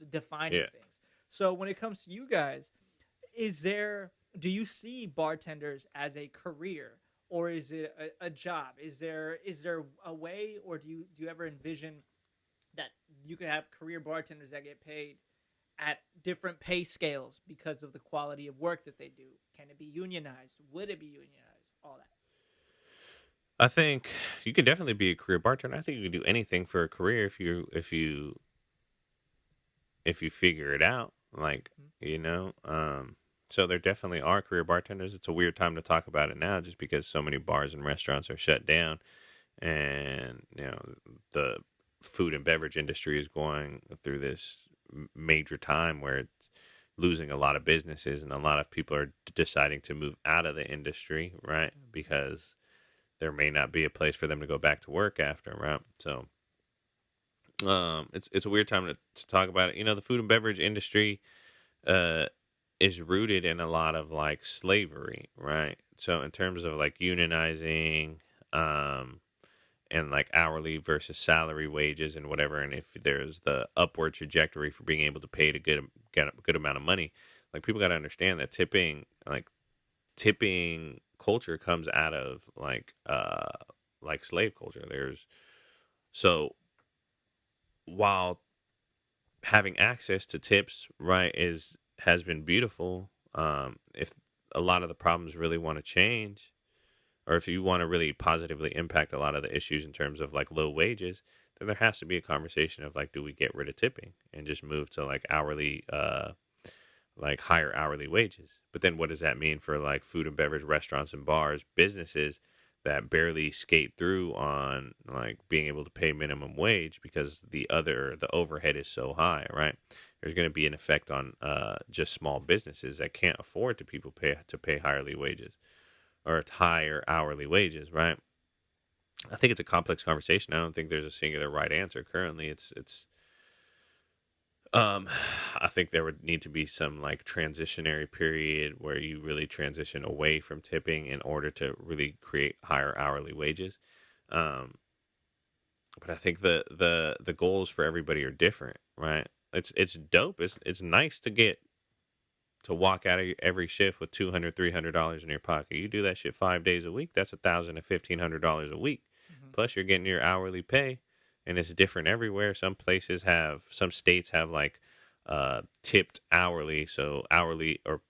defining Yeah. things. So when it comes to you guys, is there do you see bartenders as a career, or is it a job? Is there a way, or do you ever envision that you could have career bartenders that get paid at different pay scales because of the quality of work that they do? Can it be unionized? Would it be unionized? All that. I think you can definitely be a career bartender. I think you can do anything for a career if you figure it out. Like, Mhm. you know, so there definitely are career bartenders. It's a weird time to talk about it now just because so many bars and restaurants are shut down, and the food and beverage industry is going through this major time where it's losing a lot of businesses, and a lot of people are deciding to move out of the industry, right? Mhm. Because there may not be a place for them to go back to work after, right? So it's a weird time to talk about it. The food and beverage industry uh is rooted in a lot of like slavery, right? So in terms of like unionizing, um and like hourly versus salary wages and whatever, and if there's the upward trajectory for being able to pay to get a good amount of money, like people got to understand that tipping culture comes out of like slave culture. There's so while having access to tips, right, is has been beautiful, if a lot of the problems really want to change, or if you want to really positively impact a lot of the issues in terms of like low wages, then there has to be a conversation of like, do we get rid of tipping and just move to like hourly, like higher hourly wages? But then what does that mean for like food and beverage restaurants and bars, businesses that barely skate through on like being able to pay minimum wage because the overhead is so high, right? There's going to be an effect on just small businesses that can't afford to pay higherly wages or higher hourly wages, right? I think it's a complex conversation. I don't think there's a singular right answer currently. It's um I think there would need to be some like transitionary period where you really transition away from tipping in order to really create higher hourly wages. Um, but I think the goals for everybody are different, right? It's dope. It's nice to get to walk out of every shift with $200, $300 in your pocket. You do that shit 5 days a week. That's $1,000 to $1,500 a week. Hmm. Plus, you're getting your hourly pay, and it's different everywhere. Some states have like tipped hourly, so hourly or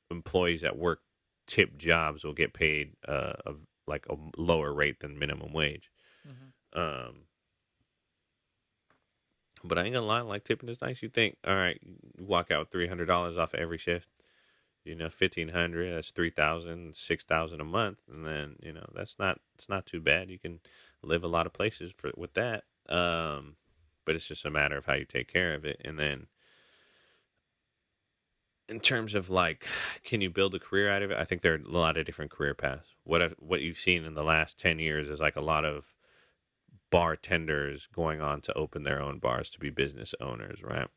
employees that work tip jobs will get paid like a lower rate than minimum wage. Hmm. Um, but I ain't gonna lie, like tipping is nice. You think, all right, you walk out with $300 off of every shift. 1,500. That's 3,000, 6,000 a month, and then it's not too bad. You can live a lot of places with that. But it's just a matter of how you take care of it, and then in terms of like, can you build a career out of it? I think there are a lot of different career paths. What you've seen in the last 10 years is like a lot of bartenders going on to open their own bars to be business owners, right?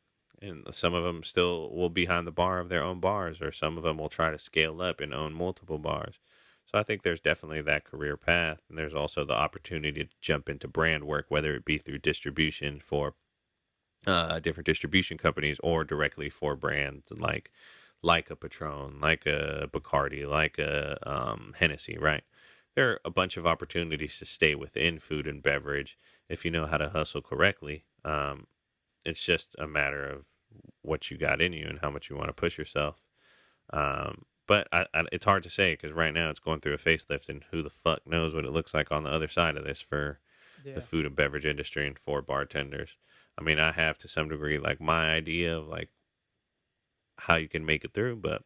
And some of them still will be behind the bar of their own bars, or some of them will try to scale up and own multiple bars. So I think there's definitely that career path, and there's also the opportunity to jump into brand work, whether it be through distribution for different distribution companies or directly for brands like a Patron, like a Bacardi, like a Hennessy, right? There are a bunch of opportunities to stay within food and beverage if you know how to hustle correctly. It's just a matter of what you got in you and how much you want to push yourself. But it's hard to say because right now it's going through a facelift, and who the fuck knows what it looks like on the other side of this for the Yeah. food and beverage industry and for bartenders. I mean, I have to some degree like my idea of like how you can make it through, but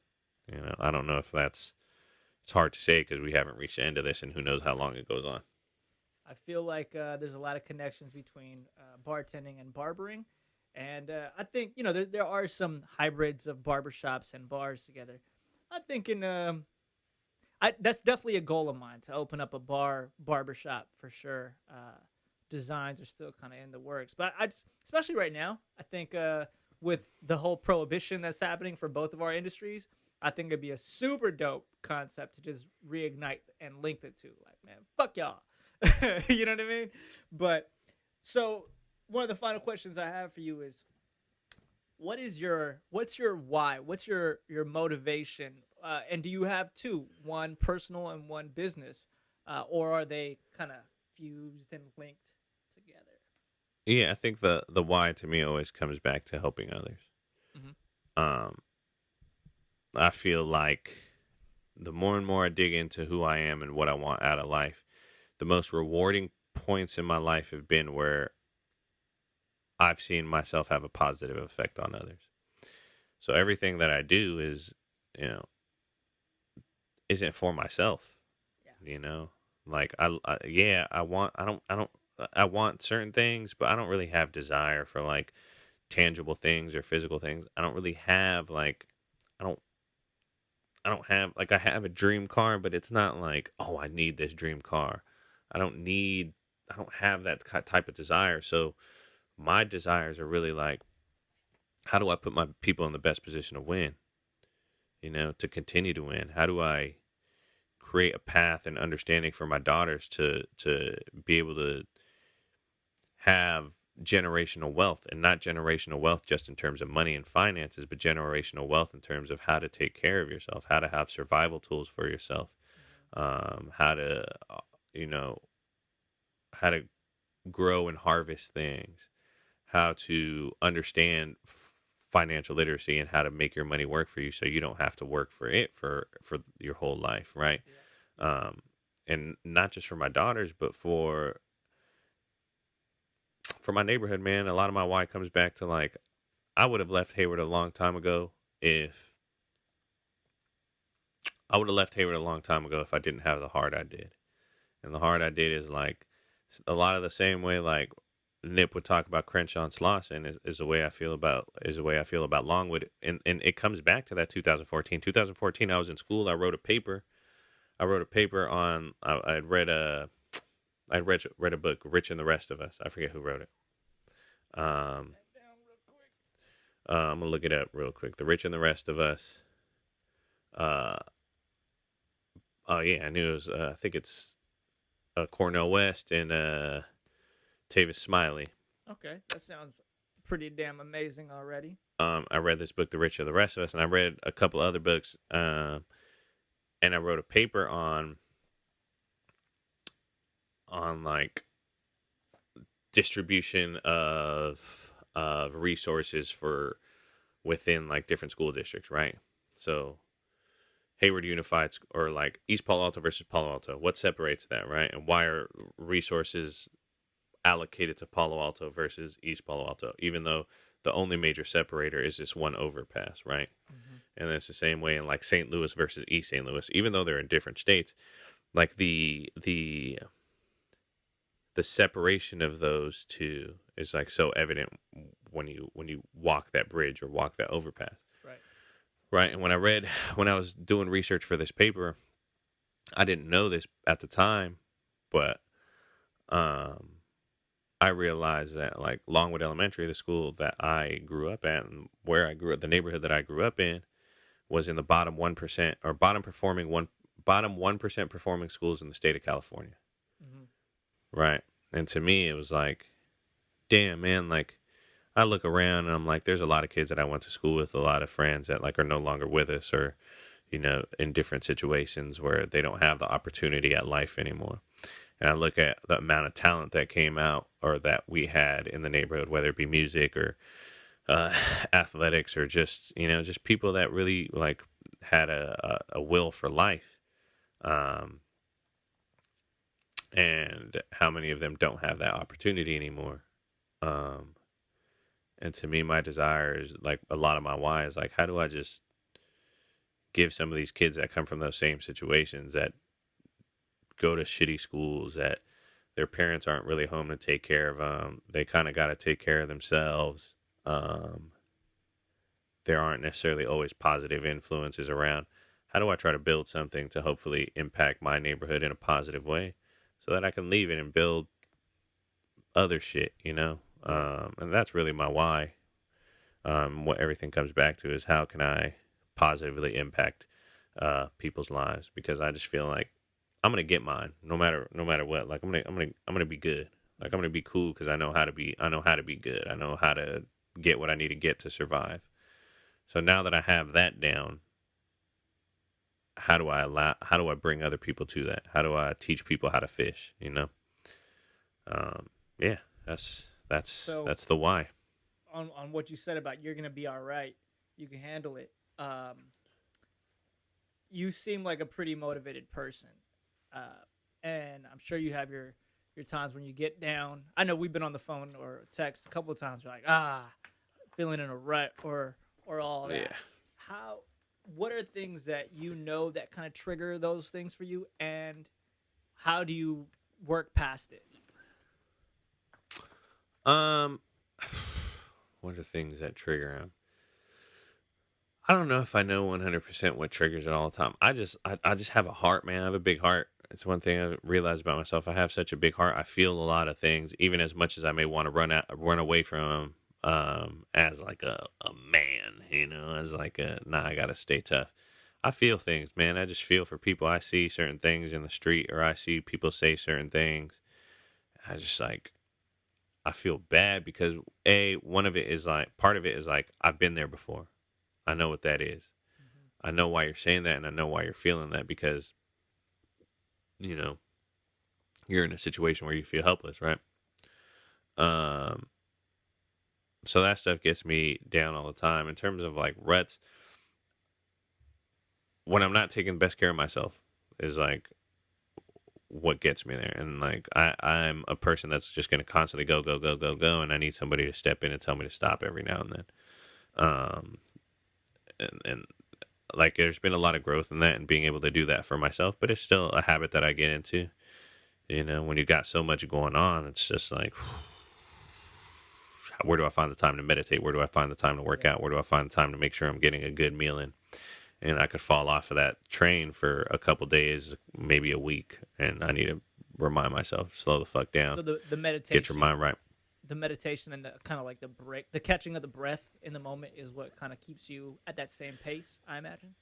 I don't know if that's it's hard to say because we haven't reached the end of this, and who knows how long it goes on. I feel like there's a lot of connections between bartending and barbering. And I think, there are some hybrids of barbershops and bars together. I'm thinking that's definitely a goal of mine to open up a barbershop for sure. Designs are still kind of in the works, but especially right now, I think with the whole prohibition that's happening for both of our industries, I think it'd be a super dope concept to just reignite and link the two. Like, man, fuck y'all. You know what I mean? But so one of the final questions I have for you is what's your why? What's your motivation? And do you have two, one personal and one business, or are they kind of fused and linked together? Yeah, I think the why to me always comes back to helping others. Hmm. Um, I feel like the more and more I dig into who I am and what I want out of life, the most rewarding points in my life have been where I've seen myself have a positive effect on others. So everything that I do you know, isn't for myself, Yeah. you know? Like yeah, I want certain things, but I don't really have desire for like tangible things or physical things. I don't really have like I don't I don't have like I have a dream car, but it's not like, oh, I need this dream car. I don't need I don't have that type of desire. So my desires are really like, how do I put my people in the best position to win? To continue to win. How do I create a path and understanding for my daughters to be able to have generational wealth, and not generational wealth just in terms of money and finances, but generational wealth in terms of how to take care of yourself, how to have survival tools for yourself, Hmm. how to you know how to grow and harvest things, how to understand financial literacy and how to make your money work for you so you don't have to work for it for your whole life, right? Yeah. Yeah. um and not just for my daughters, but for my neighborhood, man. A lot of my why comes back to like, I would have left Hayward a long time ago if I didn't have the heart I did. And the heart I did is like a lot of the same way like Nip would talk about Crenshaw and Slauson is the way I feel about Longwood. And it comes back to that 2014. I was in school. I wrote a paper on I read a book, Rich and the Rest of Us. I forget who wrote it. Um, That down real quick. I'm gonna look it up real quick. The Rich and the Rest of Us. Uh, oh yeah, I knew it was. I think it's Cornell West and Tavis Smiley. Okay, that sounds pretty damn amazing already. I read this book, The Richer the Rest of Us, and I read a couple other books. And I wrote a paper on like distribution of resources for within like different school districts, right? So Hayward Unified or like East Palo Alto versus Palo Alto, what separates that, right? And why are resources allocated to Palo Alto versus East Palo Alto, even though the only major separator is this one overpass, right? Hmm. And it's the same way in like St. Louis versus East St. Louis, even though they're in different states. Like the separation of those two is like so evident when you walk that bridge or walk that overpass, Right. right? And when I was doing research for this paper, I didn't know this at the time, but um I realized that like Longwood Elementary, the school that I grew up at and where I grew up, the neighborhood that I grew up in, was in the bottom 1% or bottom 1% performing schools in the state of California. Hmm. Right. And to me it was like, damn man, like I look around and I'm like, there's a lot of kids that I went to school with, a lot of friends that like are no longer with us or, in different situations where they don't have the opportunity at life anymore. And I look at the amount of talent that came out or that we had in the neighborhood, whether it be music or uh, athletics or just, just people that really like had a will for life. Um, and how many of them don't have that opportunity anymore. Um, and to me, my desire is like a lot of my why is like, how do I just give some of these kids that come from those same situations that go to shitty schools that their parents aren't really home to take care of them. They kind of got to take care of themselves. Um, there aren't necessarily always positive influences around. How do I try to build something to hopefully impact my neighborhood in a positive way so that I can leave it and build other shit, Yeah. And that's really my why. What everything comes back to is how can I positively impact people's lives because I just feel like I'm gonna get mine no matter what. Like I'm gonna be good. Like I'm gonna be cool because I know how to be good. I know how to get what I need to get to survive. So now that I have that down, how do I bring other people to that? How do I teach people how to fish? Um, yeah, So that's the why. on what you said about you're gonna be all right, you can handle it. You seem like a pretty motivated person, uh, and I'm sure you have your times when you get down. I know we've been on the phone or text a couple of times. You're like, feeling in a rut or all Yeah. that. How? What are things that you know that kind of trigger those things for you, and how do you work past it? Um, what are things that trigger him? I don't know if I know 100% what triggers it all the time. I just have a heart, man. I have a big heart. It's one thing I realized about myself. I have such a big heart. I feel a lot of things, even as much as I may want to run away from 'em, as like a man, as like nah, I gotta stay tough. I feel things, man. I just feel for people. I see certain things in the street, or I see people say certain things. I just like I feel bad because one of it is like part of it is like I've been there before. I know what that is. Mm-hmm. I know why you're saying that and I know why you're feeling that because, you know, you're in a situation where you feel helpless, right? Um so that stuff gets me down all the time in terms of like ruts when I'm not taking the best care of myself is like what gets me there. And like I'm a person that's just gonna constantly go, go, go, go, go and I need somebody to step in and tell me to stop every now and then. Um and like there's been a lot of growth in that and being able to do that for myself, but it's still a habit that I get into. When you got so much going on, it's just like, where do I find the time to meditate? Where do I find the time to work Yeah. out? Where do I find the time to make sure I'm getting a good meal in? And I could fall off of that train for a couple days, maybe a week, and I need to remind myself, slow the fuck down, So the get your mind right. meditation and the kind of like the break, the catching of the breath in the moment is what kind of keeps you at that same pace, I imagine.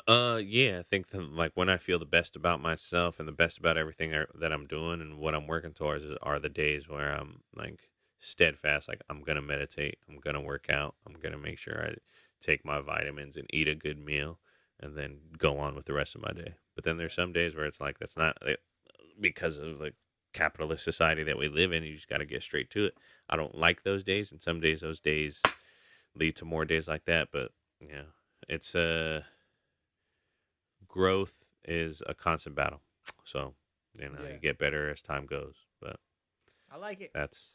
Yeah, I think that, like, when I feel the best about myself and the best about everything that I'm doing and what I'm working towards are the days where I'm like steadfast. Like, I'm gonna meditate, I'm gonna work out, I'm gonna make sure I take my vitamins and eat a good meal, and then go on with the rest of my day. But then there's some days where it's like that's not because of the capitalist society that we live in. You just got to get straight to it. I don't like those days, and some days those days lead to more days like that. But yeah, it's growth is a constant battle. So, you Yeah, get better as time goes. But I like it. that's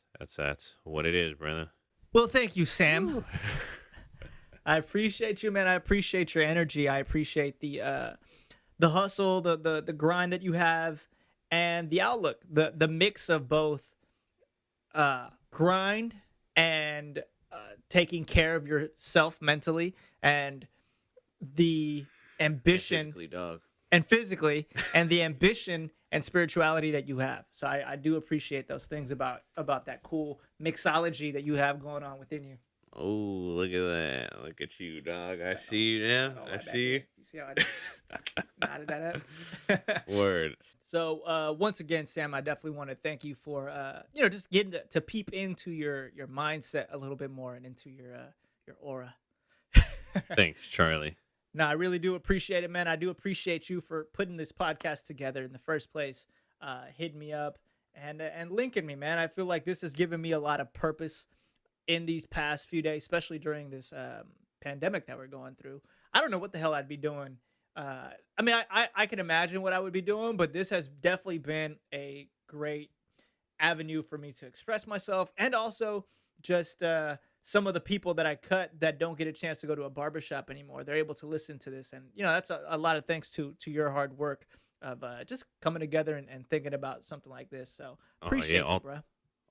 what it is, brother. Well, thank you, Sam. Woo. I appreciate you, man. I appreciate your energy. I appreciate the hustle, the grind that you have, and the outlook, the mix of both grind and taking care of yourself mentally, and the And ambition physically, dog. and physically, and the ambition and spirituality that you have. So I do appreciate those things about that cool mixology that you have going on within you. Oh, look at that! Look at you, dog. I Got see you now. all I that back see here. you. You see how I knotted that up? Word. So once again, Sam, I definitely want to thank you for just getting to peep into your mindset a little bit more and into your aura. Thanks, Charlie. No, I really do appreciate it, man. I do appreciate you for putting this podcast together in the first place, hitting me up and linking me, man. I feel like this has given me a lot of purpose in these past few days, especially during this pandemic that we're going through. I don't know what the hell I'd be doing. I mean, I can imagine what I would be doing, but this has definitely been a great avenue for me to express myself, and also just some of the people that I cut that don't get a chance to go to a barbershop anymore. They're able to listen to this, and that's a lot of thanks to your hard work of just coming together and thinking about something like this. So Oh yeah, appreciate you, bro.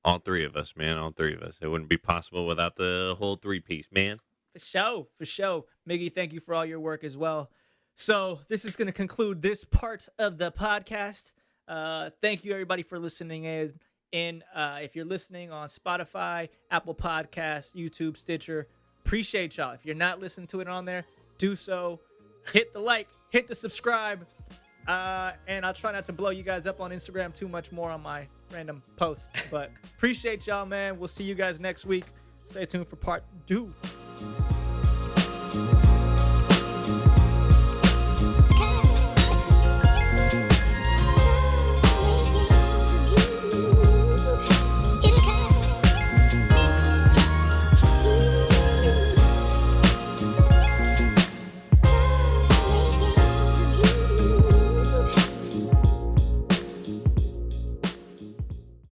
all three of us, man. All three of us. It wouldn't be possible without the whole three piece, man. For sure, for sure. Miggy, thank you for all your work as well. So this is going to conclude this part of the podcast. Thank you, everybody, for listening in. If you're listening on Spotify, Apple Podcasts, YouTube, Stitcher, appreciate y'all. If you're not listening to it on there, do so. Hit the like, hit the subscribe, and I'll try not to blow you guys up on Instagram too much more on my random posts. But appreciate y'all, man. We'll see you guys next week. Stay tuned for part 2.